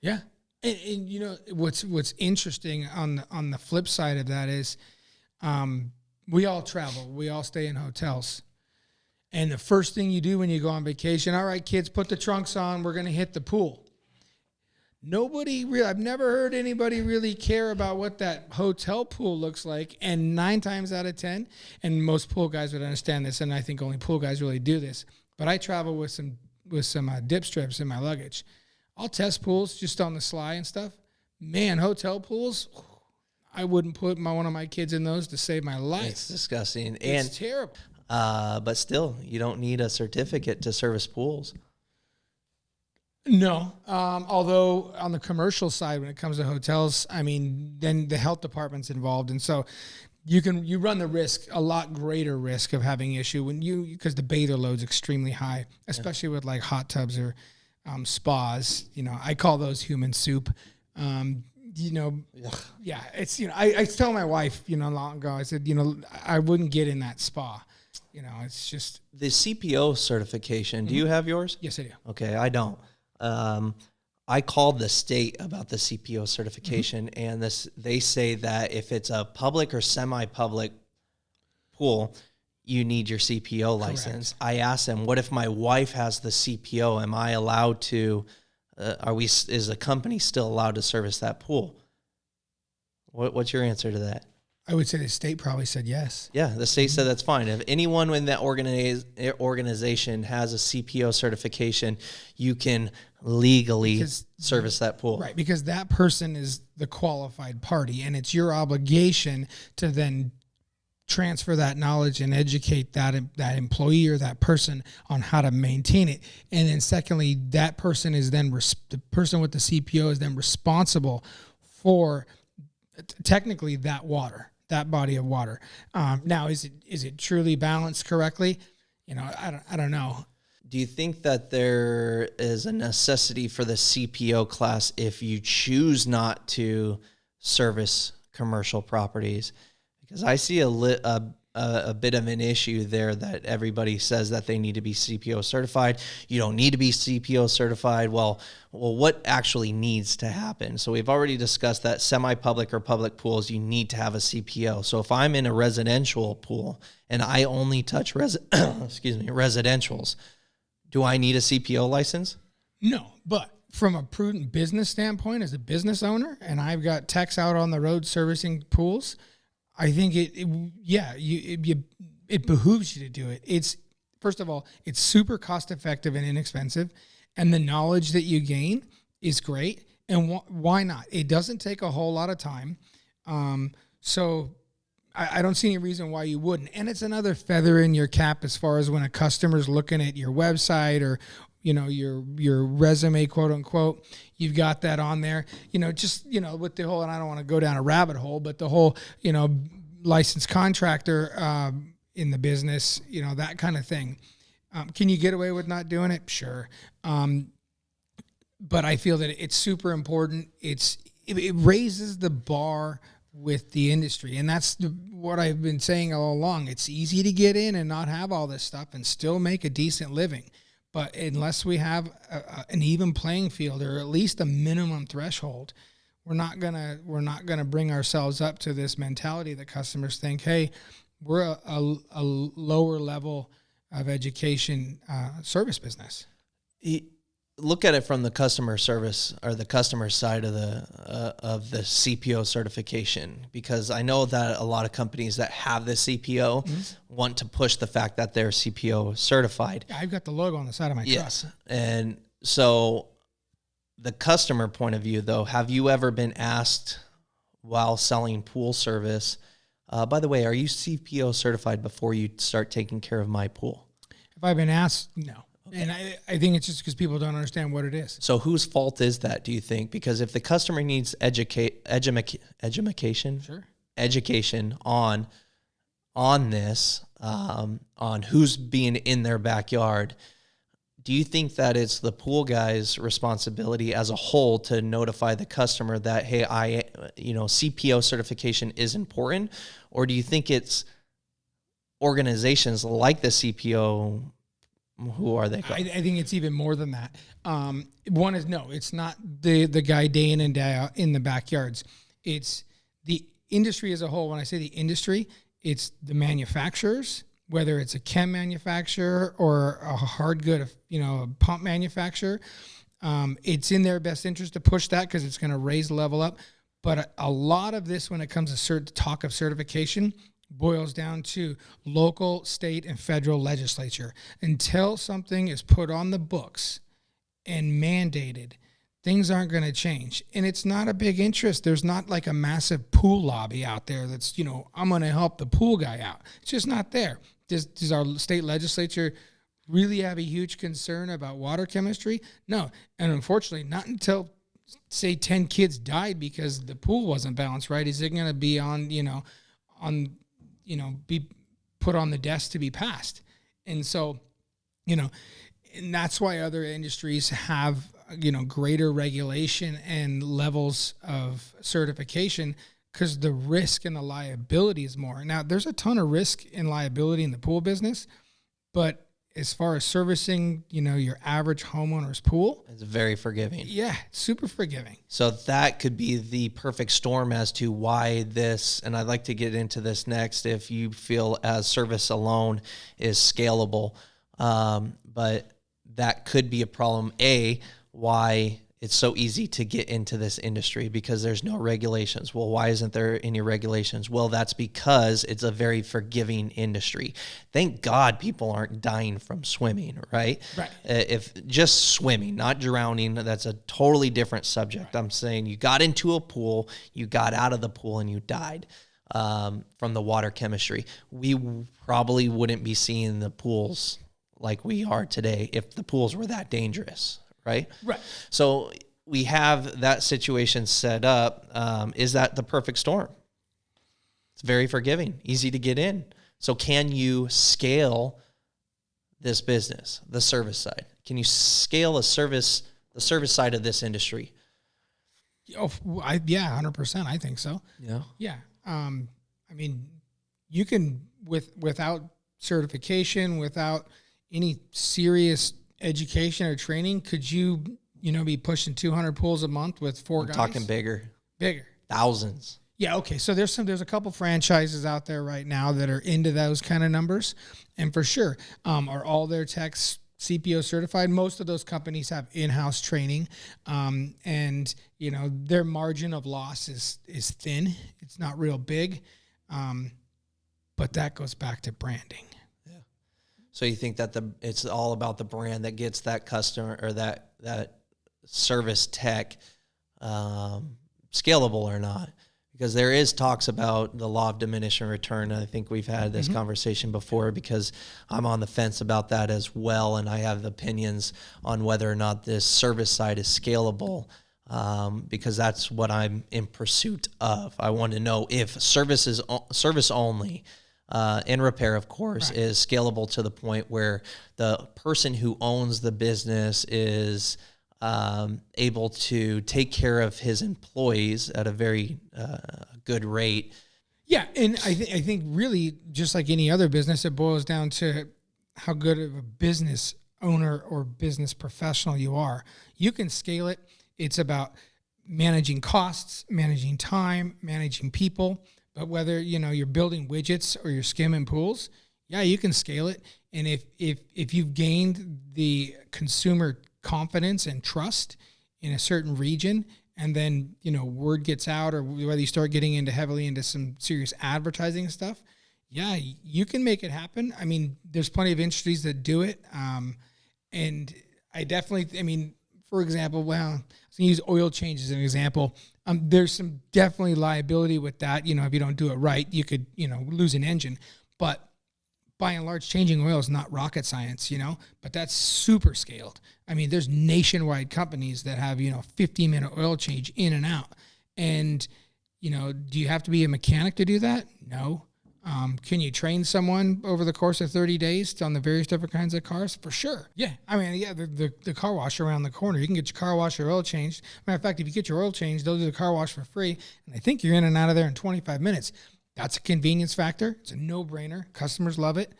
Yeah. And what's interesting on the flip side of that is We all travel. We all stay in hotels. And the first thing you do when you go on vacation, all right, kids, put the trunks on. We're going to hit the pool. I've never heard anybody really care about what that hotel pool looks like. And 9 times out of 10, and most pool guys would understand this, and I think only pool guys really do this, but I travel with some dip strips in my luggage. I'll test pools just on the sly and stuff. Man, hotel pools, I wouldn't put one of my kids in those to save my life. It's disgusting. It's terrible. But still, you don't need a certificate to service pools. No. Although on the commercial side, when it comes to hotels, I mean, then the health department's involved. And so you run the risk, a lot greater risk of having issue because the bather load's extremely high, especially with like hot tubs or spas. I call those human soup. Yeah, it's, I tell my wife, long ago, I said, I wouldn't get in that spa. It's just. The CPO certification, do you have yours? Yes, I do. Okay, I don't. I called the state about the CPO certification, and they say that if it's a public or semi-public pool, you need your CPO license. Correct. I asked them, what if my wife has the CPO? Am I allowed to, is the company still allowed to service that pool? What's your answer to that? I would say the state probably said yes. Yeah, the state said that's fine. If anyone in that organization has a CPO certification, you can legally service that pool. Right, because that person is the qualified party, and it's your obligation to then transfer that knowledge and educate that employee or that person on how to maintain it. And then secondly, that person is then, the person with the CPO is then responsible for technically that body of water. Now, is it truly balanced correctly? I don't know. Do you think that there is a necessity for the CPO class if you choose not to service commercial properties? Because I see a bit of an issue there that everybody says that they need to be CPO certified. You don't need to be CPO certified. Well, what actually needs to happen? So we've already discussed that semi-public or public pools, you need to have a CPO. So if I'm in a residential pool and I only touch residentials, do I need a CPO license? No, but from a prudent business standpoint, as a business owner, and I've got techs out on the road servicing pools, I think it behooves you to do it. It's, first of all, it's super cost effective and inexpensive, and the knowledge that you gain is great. And why not? It doesn't take a whole lot of time, so I don't see any reason why you wouldn't. And it's another feather in your cap as far as when a customer's looking at your website or your resume, quote unquote, you've got that on there, with the whole, and I don't want to go down a rabbit hole, but the whole, licensed contractor in the business, that kind of thing. Can you get away with not doing it? Sure. But I feel that it's super important. It raises the bar with the industry. And that's what I've been saying all along. It's easy to get in and not have all this stuff and still make a decent living. But unless we have an even playing field or at least a minimum threshold, we're not gonna bring ourselves up to this mentality that customers think, hey, we're a lower level of education service business. Look at it from the customer service or the customer side of the CPO certification, because I know that a lot of companies that have the CPO want to push the fact that they're CPO certified. Yeah, I've got the logo on the side of my truck. Yes. And so the customer point of view, though, have you ever been asked while selling pool service, by the way, are you CPO certified before you start taking care of my pool? Have I been asked? No. Okay. And I think it's just because people don't understand what it is. So whose fault is that, do you think? Because if the customer needs education on this, on who's being in their backyard, do you think that it's the pool guy's responsibility as a whole to notify the customer that, hey, CPO certification is important? Or do you think it's organizations like the CPO? Who are they called? I think it's even more than that. One is, no, it's not the guy day in and day out in the backyards. It's industry as a whole, when I say the industry, it's the manufacturers, whether it's a chem manufacturer or a hard good, a pump manufacturer. It's in their best interest to push that because it's going to raise the level up. But a lot of this, when it comes to talk of certification, boils down to local, state, and federal legislature. Until something is put on the books and mandated, things aren't going to change. And it's not a big interest. There's not like a massive pool lobby out there that's, I'm going to help the pool guy out. It's just not there. Does our state legislature really have a huge concern about water chemistry? No. And unfortunately, not until, say, 10 kids died because the pool wasn't balanced right, is it going to be be put on the desk to be passed. And so, and that's why other industries have, greater regulation and levels of certification, because the risk and the liability is more. Now, there's a ton of risk and liability in the pool business, but as far as servicing, your average homeowner's pool, it's very forgiving. Yeah, super forgiving. So that could be the perfect storm as to why this, and I'd like to get into this next, if you feel as service alone is scalable. But that could be a problem, why it's so easy to get into this industry, because there's no regulations. Well, why isn't there any regulations? Well, that's because it's a very forgiving industry. Thank God people aren't dying from swimming, right? Right. If just swimming, not drowning, that's a totally different subject. Right. I'm saying you got into a pool, you got out of the pool, and you died from the water chemistry. We probably wouldn't be seeing the pools like we are today if the pools were that dangerous. Right. So we have that situation set up. Is that the perfect storm? It's very forgiving, easy to get in. So can you scale this business, the service side? Can you scale the service side of this industry? Oh, 100%. I think so. Yeah. Yeah. You can, without certification, without any serious education or training, could you be pushing 200 pools a month with four guys? Talking bigger thousands. Yeah. Okay. So there's a couple franchises out there right now that are into those kind of numbers, and for sure, are all their techs CPO certified? Most of those companies have in-house training, and their margin of loss is thin. It's not real big, but that goes back to branding. So you think that it's all about the brand that gets that customer or that service tech scalable or not? Because there is talks about the law of diminishing return. And I think we've had this conversation before, because I'm on the fence about that as well, and I have opinions on whether or not this service side is scalable, because that's what I'm in pursuit of. I want to know if service only. And repair, of course, right, is scalable to the point where the person who owns the business is able to take care of his employees at a very good rate. Yeah, and I think really, just like any other business, it boils down to how good of a business owner or business professional you are. You can scale it. It's about managing costs, managing time, managing people. But whether you're building widgets or you're skimming pools, yeah, you can scale it. And if you've gained the consumer confidence and trust in a certain region, and then word gets out, or whether you start getting heavily into some serious advertising and stuff, yeah, you can make it happen. I mean, there's plenty of industries that do it, and I definitely, for example, well, I was gonna use oil change as an example. There's some definitely liability with that. If you don't do it right, you could, lose an engine. But by and large, changing oil is not rocket science, but that's super scaled. There's nationwide companies that have, 15-minute oil change in and out. And, do you have to be a mechanic to do that? No. Can you train someone over the course of 30 days on the various different kinds of cars? For sure. Yeah. The car wash around the corner, you can get your car wash or oil changed. Matter of fact, if you get your oil changed, they'll do the car wash for free. And I think you're in and out of there in 25 minutes. That's a convenience factor. It's a no-brainer. Customers love it.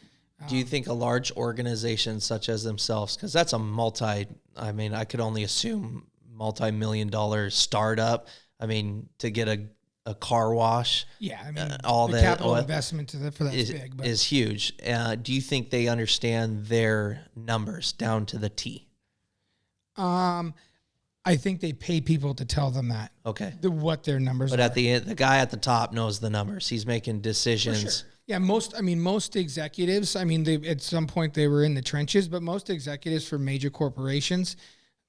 Do you think a large organization such as themselves, because that's a I could only assume multi-million-dollar startup, to get a car wash. Yeah, I mean, all the that capital investment for that's big. But is huge. Do you think they understand their numbers down to the T? I think they pay people to tell them that. Okay. What their numbers are. But at the end, the guy at the top knows the numbers. He's making decisions. For sure. Yeah, most executives, at some point they were in the trenches, but most executives for major corporations,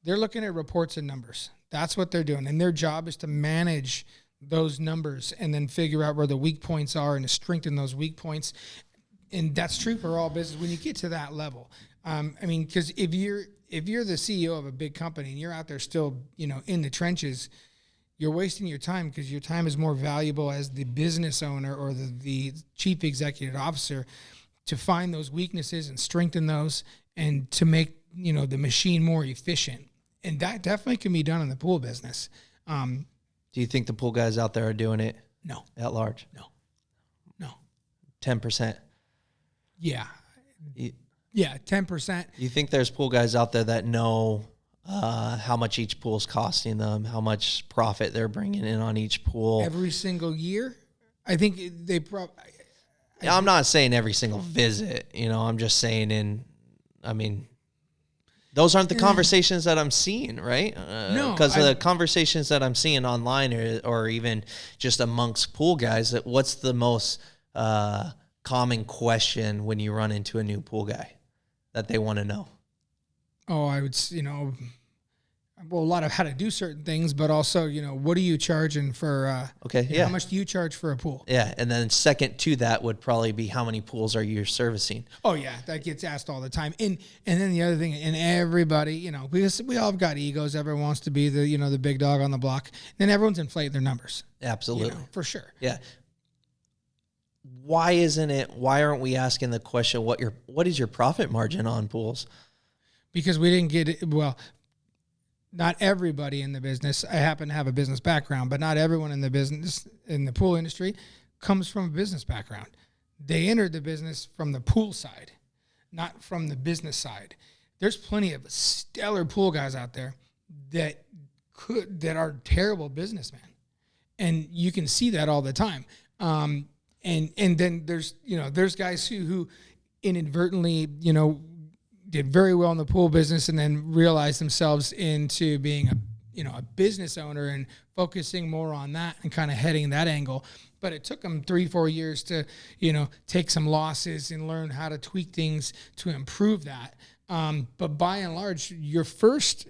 they're looking at reports and numbers. That's what they're doing. And their job is to manage those numbers and then figure out where the weak points are and to strengthen those weak points. And that's true for all business when you get to that level. Because if you're the CEO of a big company and you're out there still, in the trenches, you're wasting your time because your time is more valuable as the business owner or the chief executive officer to find those weaknesses and strengthen those and to make, the machine more efficient. And that definitely can be done in the pool business. Do you think the pool guys out there are doing it? No. At large? No. 10%? Yeah. Yeah, 10%. You think there's pool guys out there that know how much each pool's costing them, how much profit they're bringing in on each pool? Every single year? I think they probably... I'm not saying every single visit, I'm just saying those aren't the conversations that I'm seeing, right? No. Because the conversations that I'm seeing online or even just amongst pool guys, what's the most common question when you run into a new pool guy that they want to know? Oh, I would, a lot of how to do certain things, but also, what are you charging for, how much do you charge for a pool? Yeah. And then second to that would probably be how many pools are you servicing? Oh yeah. That gets asked all the time. And then the other thing, and everybody, because we all have got egos, everyone wants to be the big dog on the block, then everyone's inflating their numbers. Absolutely. For sure. Yeah. Why aren't we asking the question, what is your profit margin on pools? Because we didn't get it. Well, not everybody in the business, I happen to have a business background, but not everyone in the business, in the pool industry, comes from a business background. They entered the business from the pool side, not from the business side. There's plenty of stellar pool guys out there that are terrible businessmen. And you can see that all the time. And then there's guys who inadvertently, did very well in the pool business and then realized themselves into being a business owner and focusing more on that and kind of heading that angle. But it took them 3-4 years to, take some losses and learn how to tweak things to improve that. But by and large, you're first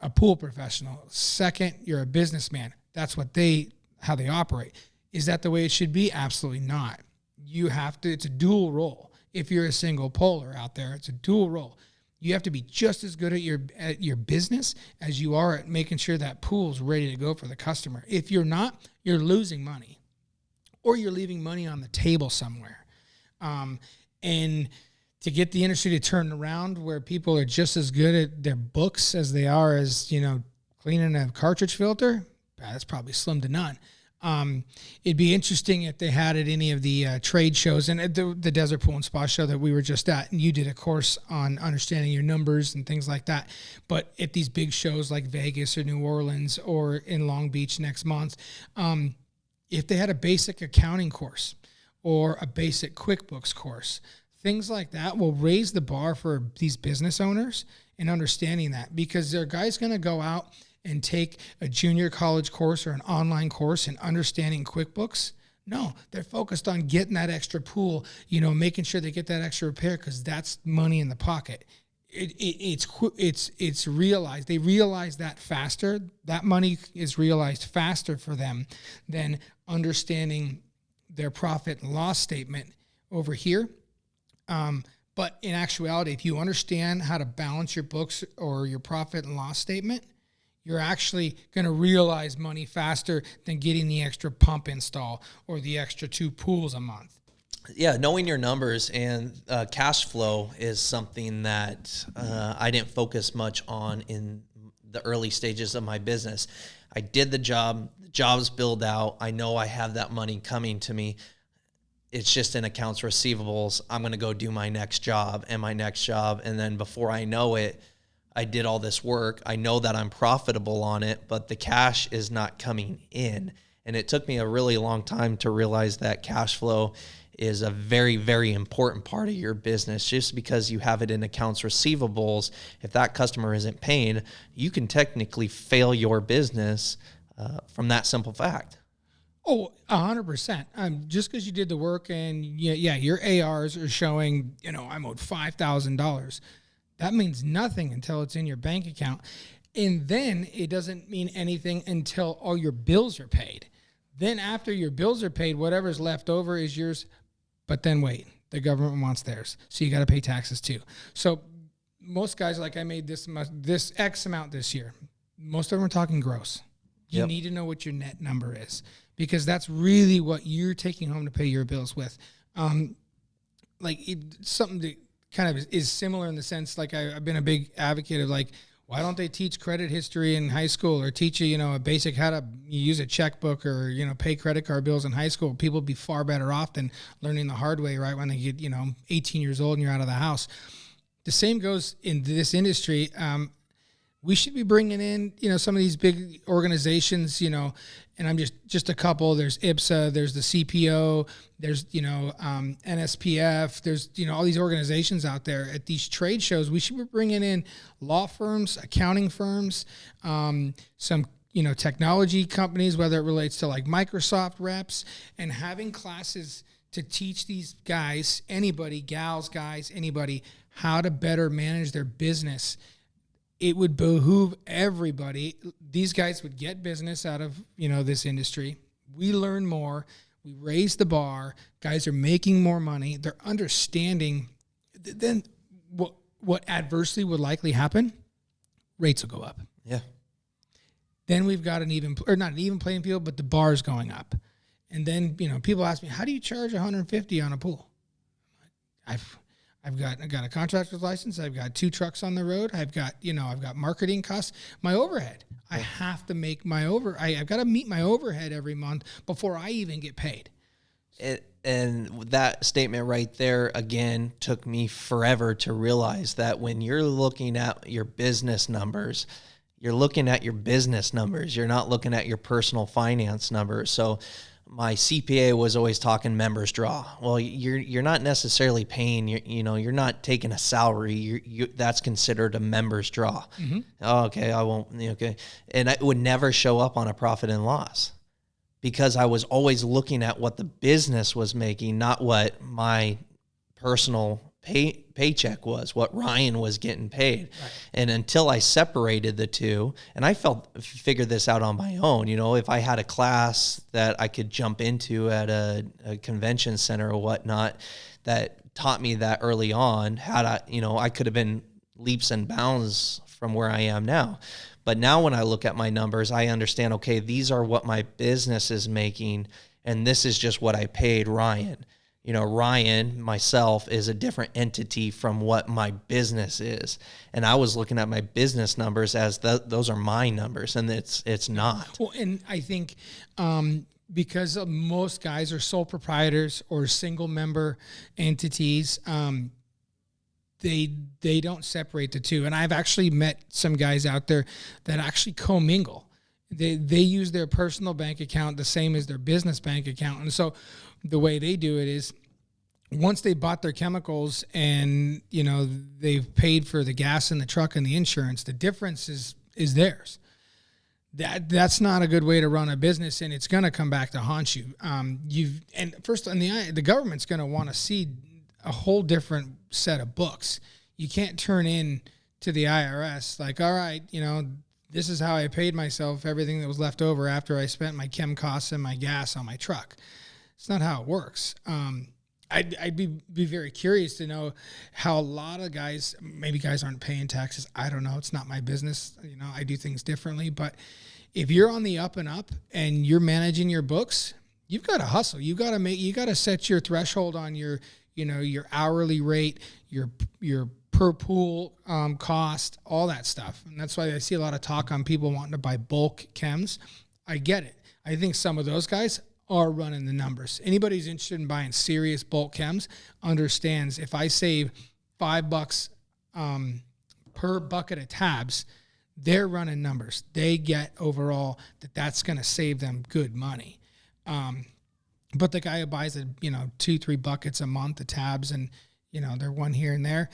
a pool professional. Second, you're a businessman. That's how they operate. Is that the way it should be? Absolutely not. It's a dual role. If you're a single poler out there, it's a dual role. You have to be just as good at your business as you are at making sure that pool's ready to go for the customer. If you're not, you're losing money or you're leaving money on the table somewhere. And to get the industry to turn around where people are just as good at their books as they are as, cleaning a cartridge filter, that's probably slim to none. It'd be interesting if they had at any of the trade shows and at the Desert Pool and Spa show that we were just at, and you did a course on understanding your numbers and things like that. But at these big shows like Vegas or New Orleans or in Long Beach next month, if they had a basic accounting course or a basic QuickBooks course, things like that will raise the bar for these business owners in understanding that, because their guy's going to go out and take a junior college course or an online course in understanding QuickBooks. No, they're focused on getting that extra pool, making sure they get that extra repair because that's money in the pocket. It's realized. They realize that faster. That money is realized faster for them than understanding their profit and loss statement over here. But in actuality, if you understand how to balance your books or your profit and loss statement, you're actually going to realize money faster than getting the extra pump install or the extra 2 pools a month. Yeah, knowing your numbers and cash flow is something that I didn't focus much on in the early stages of my business. I did the job's billed out. I know I have that money coming to me. It's just in accounts receivables. I'm going to go do my next job. And then before I know it, I did all this work. I know that I'm profitable on it, but the cash is not coming in. And it took me a really long time to realize that cash flow is a very, very important part of your business. Just because you have it in accounts receivables, if that customer isn't paying, you can technically fail your business from that simple fact. Oh, 100%. Just because you did the work and your ARs are showing, I'm owed $5,000. That means nothing until it's in your bank account. And then it doesn't mean anything until all your bills are paid. Then after your bills are paid, whatever's left over is yours. But then wait, the government wants theirs. So you got to pay taxes too. So most guys, like, I made this X amount this year. Most of them are talking gross. You need to know what your net number is, because that's really what you're taking home to pay your bills with. Something that kind of is similar in the sense, like, I've been a big advocate of, like, why don't they teach credit history in high school, or teach you, a basic how to use a checkbook, or, pay credit card bills in high school? People would be far better off than learning the hard way right when they get, 18 years old and you're out of the house. The same goes in this industry. We should be bringing in, some of these big organizations, and I'm just a couple. There's IPSA, there's the CPO, there's, NSPF, there's, all these organizations out there at these trade shows. We should be bringing in law firms, accounting firms, some, technology companies, whether it relates to like Microsoft reps, and having classes to teach these guys, anybody, gals, guys, anybody, how to better manage their business. It would behoove everybody. These guys would get business out of, this industry. We learn more. We raise the bar. Guys are making more money. They're understanding. Then what adversely would likely happen? Rates will go up. Yeah. Then we've got not an even playing field, but the bar's going up. And then, people ask me, how do you charge $150 on a pool? I've got a contractor's license. I've got 2 trucks on the road. I've got marketing costs. My overhead. I have to make I've got to meet my overhead every month before I even get paid. And that statement right there, again, took me forever to realize that when you're looking at your business numbers, you're looking at your business numbers. You're not looking at your personal finance numbers. So my CPA was always talking members draw. Well, you're not necessarily paying. You're not taking a salary. That's considered a members draw. Mm-hmm. Oh, okay, I won't. Okay, and it would never show up on a profit and loss, because I was always looking at what the business was making, not what my personal paycheck was, what Ryan was getting paid. Right. And until I separated the two, and I figured this out on my own, if I had a class that I could jump into at a convention center or whatnot that taught me that early on, I could have been leaps and bounds from where I am now. But now when I look at my numbers, I understand, okay, these are what my business is making, and this is just what I paid Ryan. Ryan, myself, is a different entity from what my business is. And I was looking at my business numbers as those are my numbers, and it's not. Well, and I think because most guys are sole proprietors or single member entities, they don't separate the two. And I've actually met some guys out there that actually commingle. They use their personal bank account the same as their business bank account. And so the way they do it is, once they bought their chemicals and, they've paid for the gas in the truck and the insurance, the difference is theirs. That's not a good way to run a business, and it's going to come back to haunt you. The government's going to want to see a whole different set of books. You can't turn in to the IRS like, all right, this is how I paid myself everything that was left over after I spent my chem costs and my gas on my truck. It's not how it works. I'd be very curious to know how a lot of guys, maybe guys aren't paying taxes. I don't know. It's not my business. I do things differently. But if you're on the up and up and you're managing your books, you've got to hustle. You got to set your threshold on your hourly rate, your per pool cost, all that stuff. And that's why I see a lot of talk on people wanting to buy bulk chems. I get it. I think some of those guys are running the numbers. Anybody who's interested in buying serious bulk chems understands if I save $5 per bucket of tabs, they're running numbers. They get overall that's going to save them good money. But the guy who buys $2-3 buckets a month of tabs and, they're one here and there,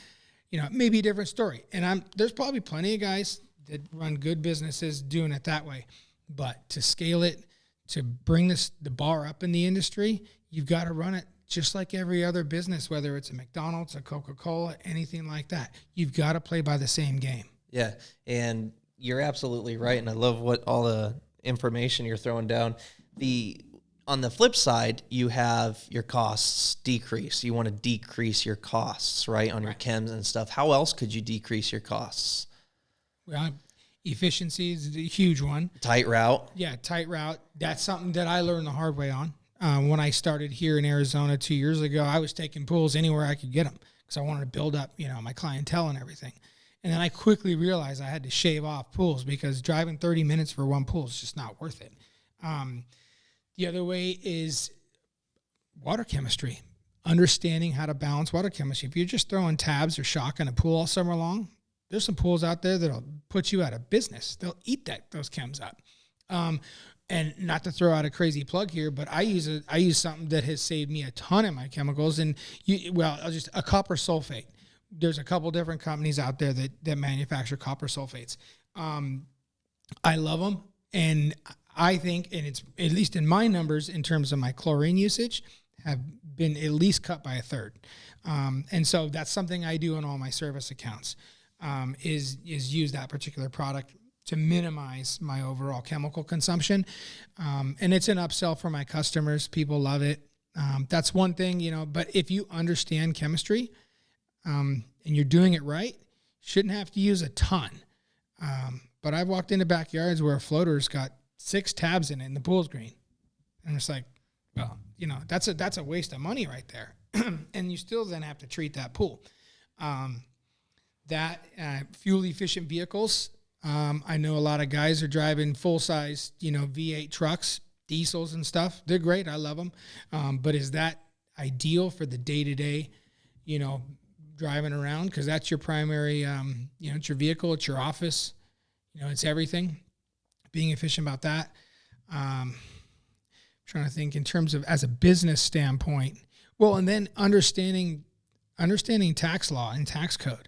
it may be a different story. And there's probably plenty of guys that run good businesses doing it that way. But to scale it, to bring the bar up in the industry, you've got to run it just like every other business, whether it's a McDonald's, a Coca-Cola, anything like that. You've got to play by the same game. Yeah, and you're absolutely right, and I love what all the information you're throwing down. On the flip side, you have your costs decrease. You want to decrease your costs, right, on your chems and stuff. How else could you decrease your costs? Well, efficiency is a huge one. Tight route. Yeah, tight route. That's something that I learned the hard way on. When I started here in Arizona 2 years ago, I was taking pools anywhere I could get them because I wanted to build up, my clientele and everything. And then I quickly realized I had to shave off pools because driving 30 minutes for one pool is just not worth it. The other way is water chemistry, understanding how to balance water chemistry. If you're just throwing tabs or shock in a pool all summer long, there's some pools out there that'll put you out of business. They'll eat those chems up. And not to throw out a crazy plug here, but I use something that has saved me a ton of my chemicals. And a copper sulfate. There's a couple different companies out there that manufacture copper sulfates. I love them, and I think, and it's at least in my numbers in terms of my chlorine usage, have been at least cut by a third. And so that's something I do on all my service accounts, is use that particular product to minimize my overall chemical consumption. And it's an upsell for my customers. People love it. That's one thing, but if you understand chemistry, and you're doing it right, shouldn't have to use a ton. But I've walked into backyards where a floater's got 6 tabs in it and the pool's green. And it's like, well, that's a waste of money right there. And you still then have to treat that pool. Fuel efficient vehicles. I know a lot of guys are driving full-size, V8 trucks, diesels and stuff. They're great. I love them. But is that ideal for the day-to-day, driving around? Because that's your primary, it's your vehicle, it's your office, it's everything. Being efficient about that. Trying to think in terms of as a business standpoint. Well, and then understanding tax law and tax code.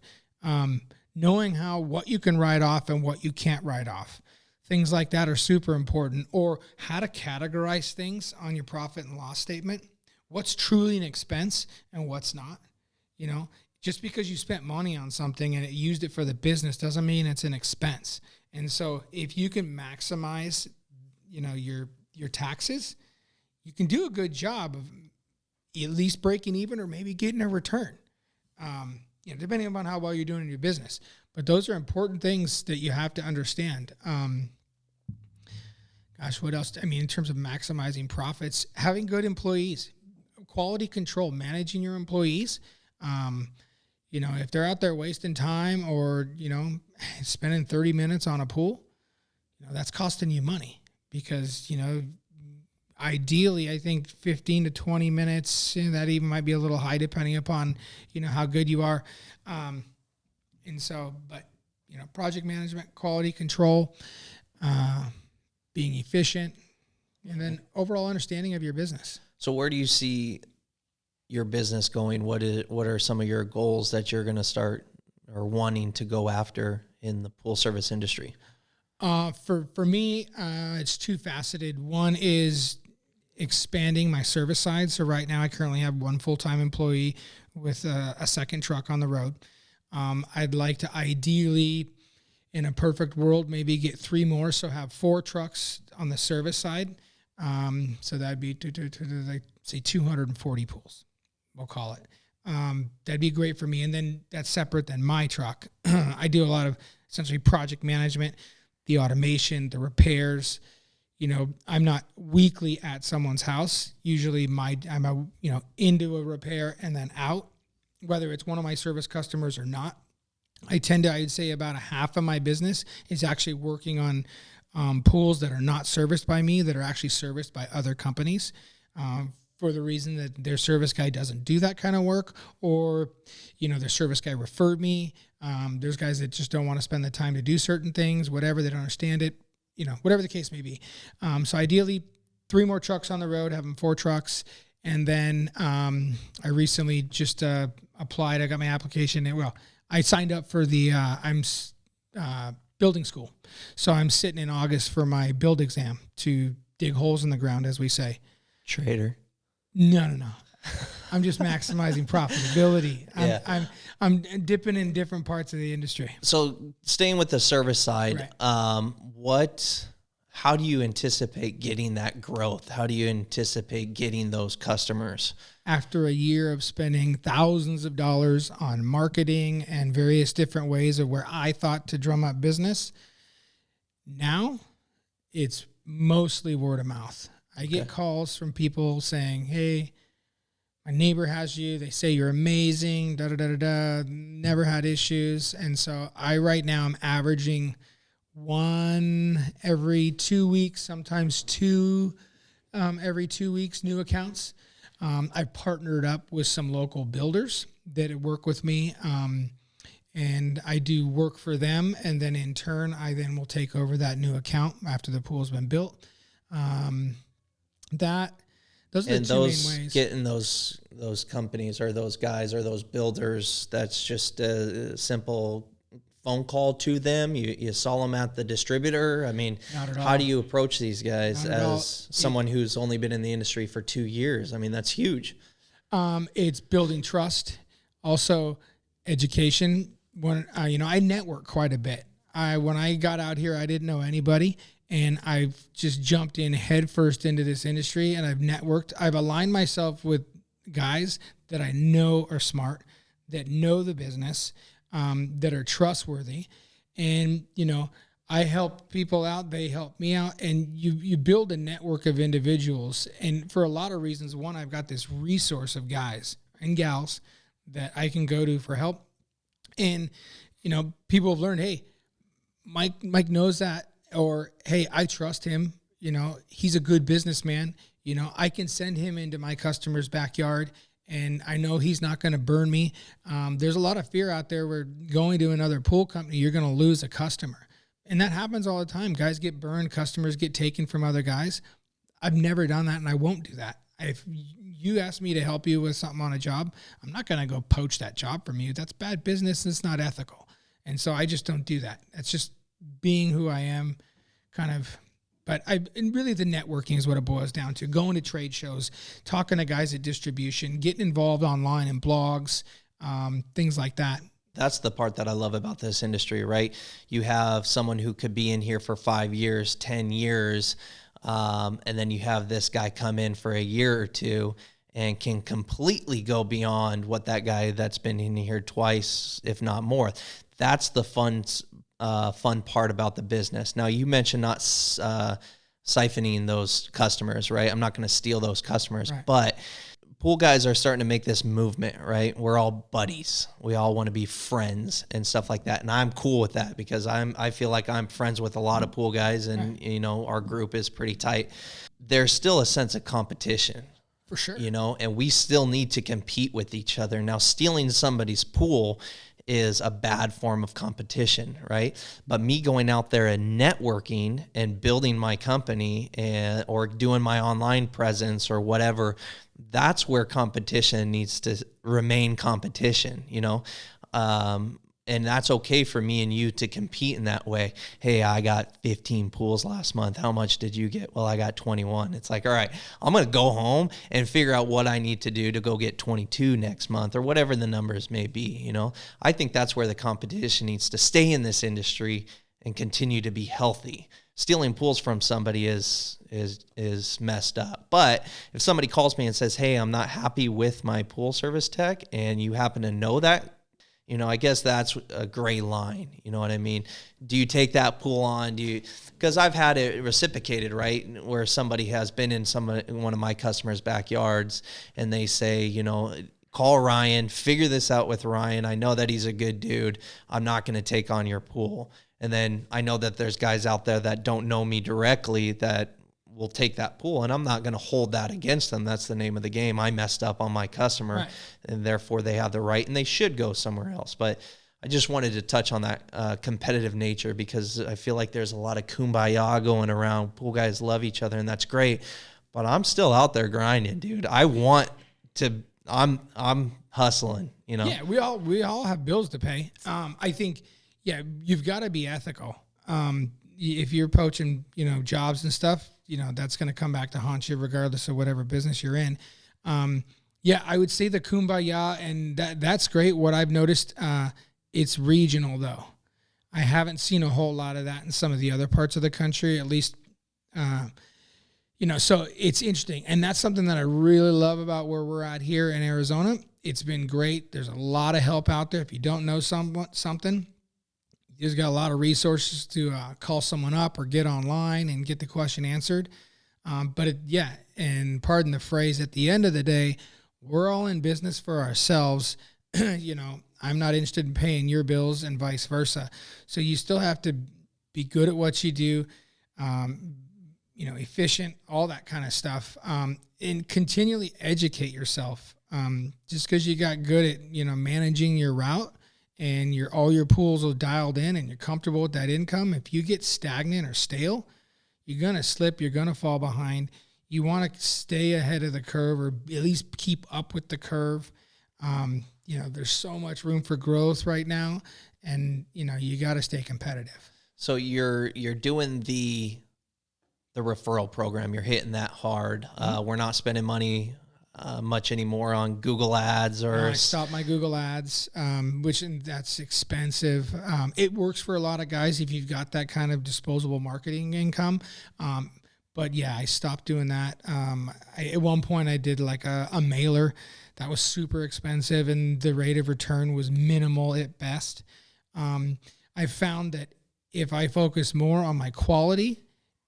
Knowing what you can write off and what you can't write off. Things like that are super important. Or how to categorize things on your profit and loss statement. What's truly an expense and what's not. Just because you spent money on something and it used it for the business doesn't mean it's an expense. And so if you can maximize, your taxes, you can do a good job of at least breaking even or maybe getting a return. Depending upon how well you're doing in your business. But those are important things that you have to understand. What else? In terms of maximizing profits, having good employees, quality control, managing your employees. If they're out there wasting time or, spending 30 minutes on a pool, that's costing you money because, ideally, I think 15 to 20 minutes, that even might be a little high depending upon, how good you are. Project management, quality control, being efficient, and then overall understanding of your business. So where do you see your business going? What are some of your goals that you're going to start or wanting to go after in the pool service industry? For me, it's two-faceted. One is expanding my service side. So right now I currently have one full-time employee with a second truck on the road. I'd like to ideally, in a perfect world, maybe get 3 more. So have 4 trucks on the service side. So that'd be, say 240 pools, we'll call it. That'd be great for me. And then that's separate than my truck. I do a lot of essentially project management, the automation, the repairs. I'm not weekly at someone's house. Usually I'm into a repair and then out, whether it's one of my service customers or not. I'd say about a half of my business is actually working on pools that are not serviced by me, that are actually serviced by other companies for the reason that their service guy doesn't do that kind of work, or, their service guy referred me. There's guys that just don't want to spend the time to do certain things, whatever, they don't understand it, whatever the case may be. So ideally 3 more trucks on the road, having 4 trucks. And then I recently just applied. I got my application. I signed up for the building school. So I'm sitting in August for my build exam to dig holes in the ground, as we say. Trader. No. I'm just maximizing profitability. I'm dipping in different parts of the industry. So staying with the service side, right. How do you anticipate getting that growth? How do you anticipate getting those customers? After a year of spending thousands of dollars on marketing and various different ways of where I thought to drum up business, now it's mostly word of mouth. I get calls from people saying, hey, my neighbor has you. They say you're amazing, never had issues. And so right now I'm averaging 1 every 2 weeks, sometimes 2 every 2 weeks, new accounts. I've partnered up with some local builders that work with me, and I do work for them. And then in turn, I then will take over that new account after the pool's been built. Those are the two main ways. Getting those companies or those guys or those builders, that's just a simple phone call to them. You saw them at the distributor. I mean, how do you approach these guys as someone who's only been in the industry for 2 years? I mean, that's huge. It's building trust, also education. When I network quite a bit. When I got out here, I didn't know anybody, and I've just jumped in headfirst into this industry, and I've networked. I've aligned myself with guys that I know are smart, that know the business, that are trustworthy. And, I help people out, they help me out, and you build a network of individuals. And for a lot of reasons, one, I've got this resource of guys and gals that I can go to for help. And, people have learned, hey, Mike knows that, or, hey, I trust him. He's a good businessman. I can send him into my customer's backyard, and I know he's not going to burn me. There's a lot of fear out there where going to another pool company, you're going to lose a customer. And that happens all the time. Guys get burned, customers get taken from other guys. I've never done that, and I won't do that. If you ask me to help you with something on a job, I'm not going to go poach that job from you. That's bad business, and it's not ethical. And so I just don't do that. That's just being who I am, kind of. And really the networking is what it boils down to. Going to trade shows, talking to guys at distribution, getting involved online in blogs, things like that. That's the part that I love about this industry, right? You have someone who could be in here for 5 years, 10 years, and then you have this guy come in for a year or two and can completely go beyond what that guy that's been in here twice, if not more. That's the fun part about the business. Now, you mentioned not siphoning those customers, right? I'm not going to steal those customers, right. But pool guys are starting to make this movement, right? We're all buddies. We all want to be friends and stuff like that. And I'm cool with that because I feel like I'm friends with a lot of pool guys, and, our group is pretty tight. There's still a sense of competition. For sure. And we still need to compete with each other. Now, stealing somebody's pool is a bad form of competition, right? But me going out there and networking and building my company or doing my online presence or whatever, that's where competition needs to remain competition, and that's okay for me and you to compete in that way. Hey, I got 15 pools last month. How much did you get? Well, I got 21. It's like, all right, I'm going to go home and figure out what I need to do to go get 22 next month or whatever the numbers may be. I think that's where the competition needs to stay in this industry and continue to be healthy. Stealing pools from somebody is messed up. But if somebody calls me and says, hey, I'm not happy with my pool service tech, and you happen to know that, I guess that's a gray line. You know what I mean? Do you take that pool on? Because I've had it reciprocated, right? Where somebody has been in one of my customers' backyards, and they say, call Ryan, figure this out with Ryan. I know that he's a good dude. I'm not going to take on your pool. And then I know that there's guys out there that don't know me directly that will take that pool, and I'm not going to hold that against them. That's the name of the game. I messed up on my customer, Right. and therefore they have the right, and they should go somewhere else. But I just wanted to touch on that competitive nature, because I feel like there's a lot of kumbaya going around. Pool guys love each other, and that's great. But I'm still out there grinding, dude. I'm hustling, you know? Yeah, we all have bills to pay. I think, yeah, you've got to be ethical. If you're poaching, jobs and stuff, that's going to come back to haunt you regardless of whatever business you're in. Yeah, I would say the kumbaya, and that's great. What I've noticed, it's regional though. I haven't seen a whole lot of that in some of the other parts of the country, at least, so it's interesting. And that's something that I really love about where we're at here in Arizona. It's been great. There's a lot of help out there. If you don't know something, you just got a lot of resources to call someone up or get online and get the question answered. And pardon the phrase, at the end of the day, we're all in business for ourselves. I'm not interested in paying your bills and vice versa. So you still have to be good at what you do, efficient, all that kind of stuff, and continually educate yourself. Just because you got good at, managing your route and all your pools are dialed in and you're comfortable with that income, if you get stagnant or stale, you're going to slip, you're going to fall behind. You want to stay ahead of the curve, or at least keep up with the curve. There's so much room for growth right now, and, you got to stay competitive. So you're doing the referral program. You're hitting that hard. We're not spending money much anymore on Google ads or... I stopped my Google ads, that's expensive. It works for a lot of guys if you've got that kind of disposable marketing income. But yeah, I stopped doing that. At one point I did like a mailer that was super expensive, and the rate of return was minimal at best. I found that if I focus more on my quality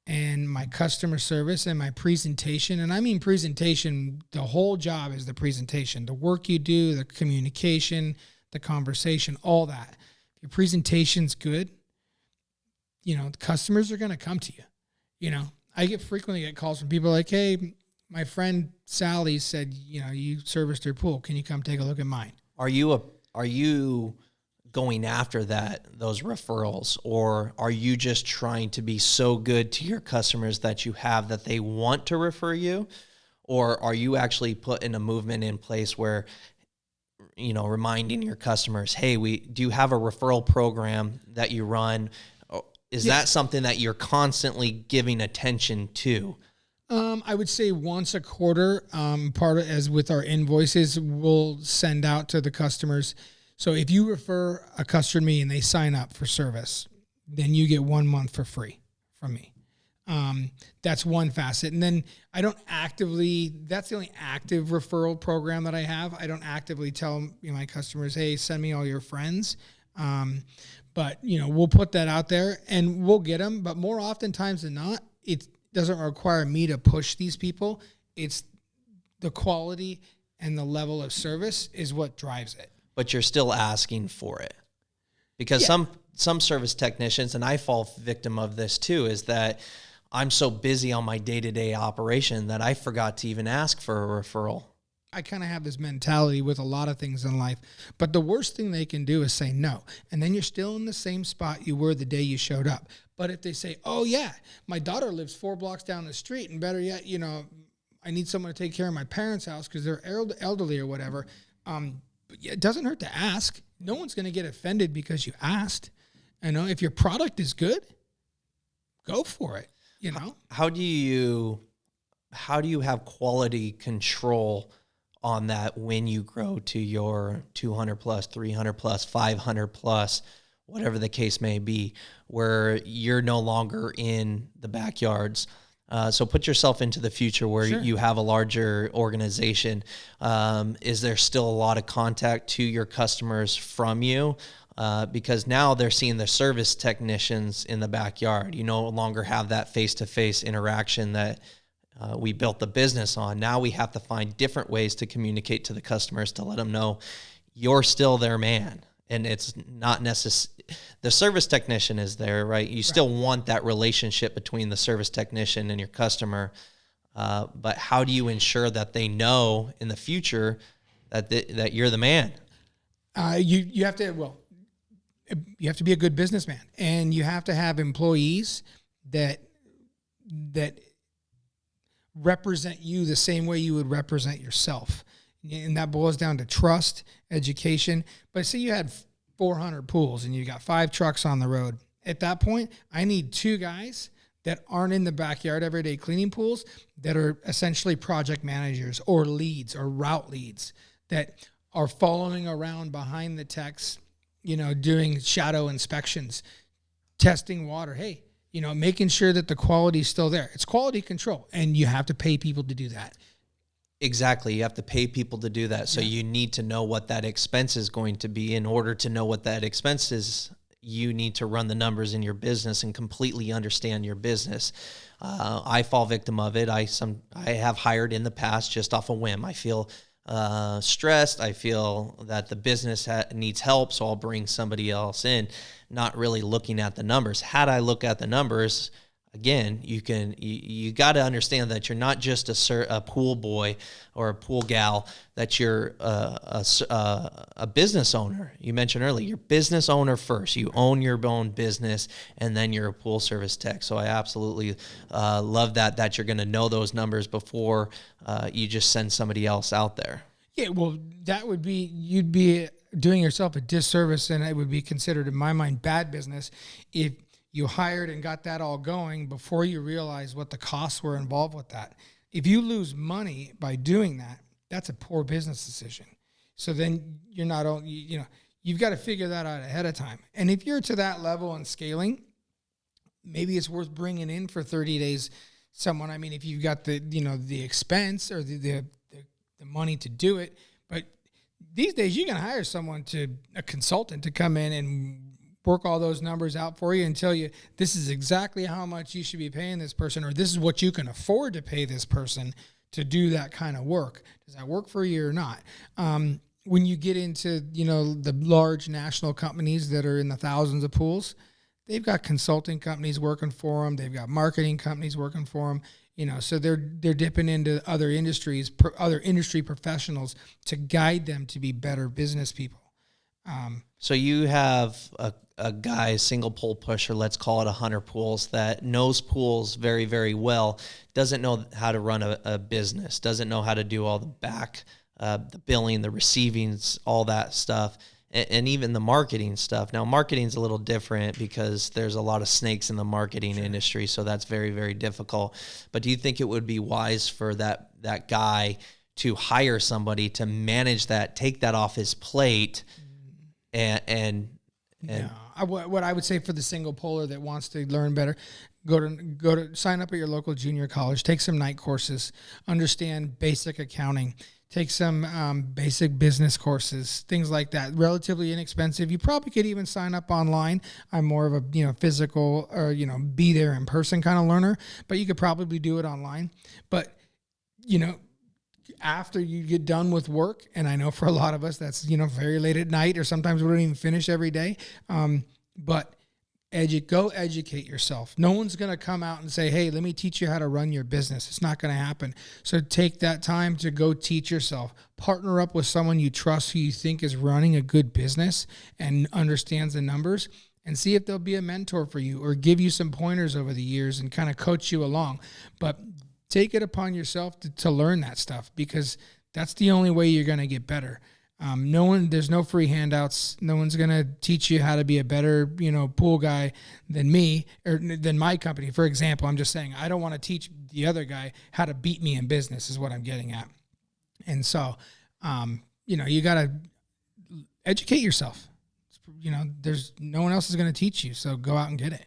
and my customer service and my presentation, and I mean presentation, the whole job is the presentation, the work you do, the communication, the conversation, all that. If your presentation's good, the customers are going to come to you. I frequently get calls from people like, hey, my friend Sally said, you serviced her pool. Can you come take a look at mine? Are you going after those referrals, or are you just trying to be so good to your customers that they want to refer you? Or are you actually putting a movement in place where, reminding your customers, hey, do you have a referral program that you run? Is that something that you're constantly giving attention to? I would say once a quarter, as with our invoices, we'll send out to the customers. So if you refer a customer to me and they sign up for service, then you get 1 month for free from me. That's one facet. And then that's the only active referral program that I have. I don't actively tell my customers, hey, send me all your friends. But we'll put that out there and we'll get them. But more oftentimes than not, it doesn't require me to push these people. It's the quality and the level of service is what drives it. But you're still asking for it, because some service technicians, and I fall victim of this too, is that I'm so busy on my day-to-day operation that I forgot to even ask for a referral. I kind of have this mentality with a lot of things in life, but the worst thing they can do is say no. And then you're still in the same spot you were the day you showed up. But if they say, oh yeah, my daughter lives 4 blocks down the street, and better yet, I need someone to take care of my parents' house because they're elderly or whatever. It doesn't hurt to ask. No one's going to get offended because you asked. If your product is good, go for it. How do you have quality control on that when you grow to your 200 plus, 300 plus, 500 plus, whatever the case may be, where you're no longer in the backyards? So put yourself into the future where you have a larger organization. Is there still a lot of contact to your customers from you? Because now they're seeing the service technicians in the backyard. You no longer have that face-to-face interaction that we built the business on. Now we have to find different ways to communicate to the customers to let them know you're still their man. And it's not necessary. the service technician is there, right? You still want that relationship between the service technician and your customer. But how do you ensure that they know in the future that you're the man? You have to, well, you have to be a good businessman, and you have to have employees that represent you the same way you would represent yourself. And that boils down to trust, education. But say you had 400 pools and you got 5 trucks on the road. At that point, I need 2 guys that aren't in the backyard every day cleaning pools, that are essentially project managers or leads or route leads that are following around behind the techs, doing shadow inspections, testing water. Hey, making sure that the quality is still there. It's quality control, and you have to pay people to do that. Exactly. You have to pay people to do that. So you need to know what that expense is going to be. In order to know what that expense is, you need to run the numbers in your business and completely understand your business. I fall victim of it. I have hired in the past just off a whim. I feel stressed. I feel that the business needs help, so I'll bring somebody else in, not really looking at the numbers. Had I look at the numbers, again, you got to understand that you're not just a pool boy or a pool gal, that you're a business owner. You mentioned earlier, you're business owner first. You own your own business, and then you're a pool service tech. So I absolutely love that you're going to know those numbers before you just send somebody else out there. Yeah, well, that would be, you'd be doing yourself a disservice, and it would be considered, in my mind, bad business if you hired and got that all going before you realize what the costs were involved with that. If you lose money by doing that, that's a poor business decision. So then you're not only, you've got to figure that out ahead of time. And if you're to that level and scaling, maybe it's worth bringing in for 30 days someone. I mean, if you've got the expense or the money to do it, but these days you can hire a consultant to come in and work all those numbers out for you and tell you this is exactly how much you should be paying this person, or this is what you can afford to pay this person to do that kind of work. Does that work for you or not? When you get into, the large national companies that are in the thousands of pools, they've got consulting companies working for them. They've got marketing companies working for them. So they're dipping into other industries, other industry professionals to guide them to be better business people. So you have a guy, single pole pusher, let's call it 100 pools, that knows pools very, very well, doesn't know how to run a business, doesn't know how to do all the billing, the receivings, all that stuff, and even the marketing stuff. Now, marketing's a little different because there's a lot of snakes in the marketing industry, so that's very, very difficult. But do you think it would be wise for that guy to hire somebody to manage that, take that off his plate, and what I would say for the single poler that wants to learn better, go to sign up at your local junior college, take some night courses, understand basic accounting, take some basic business courses, things like that. Relatively inexpensive. You probably could even sign up online. I'm more of a physical or be there in person kind of learner, but you could probably do it online. But after you get done with work, and I know for a lot of us that's very late at night, or sometimes we don't even finish every day, but go educate yourself. No one's going to come out and say, hey, let me teach you how to run your business. It's not going to happen. So take that time to go teach yourself. Partner up with someone you trust, who you think is running a good business and understands the numbers, and see if they'll be a mentor for you or give you some pointers over the years and kind of coach you along. But take it upon yourself to learn that stuff, because that's the only way you're going to get better. There's no free handouts. No one's going to teach you how to be a better, pool guy than me or than my company. For example, I'm just saying, I don't want to teach the other guy how to beat me in business is what I'm getting at. And so, you got to educate yourself. There's no one else is going to teach you. So go out and get it.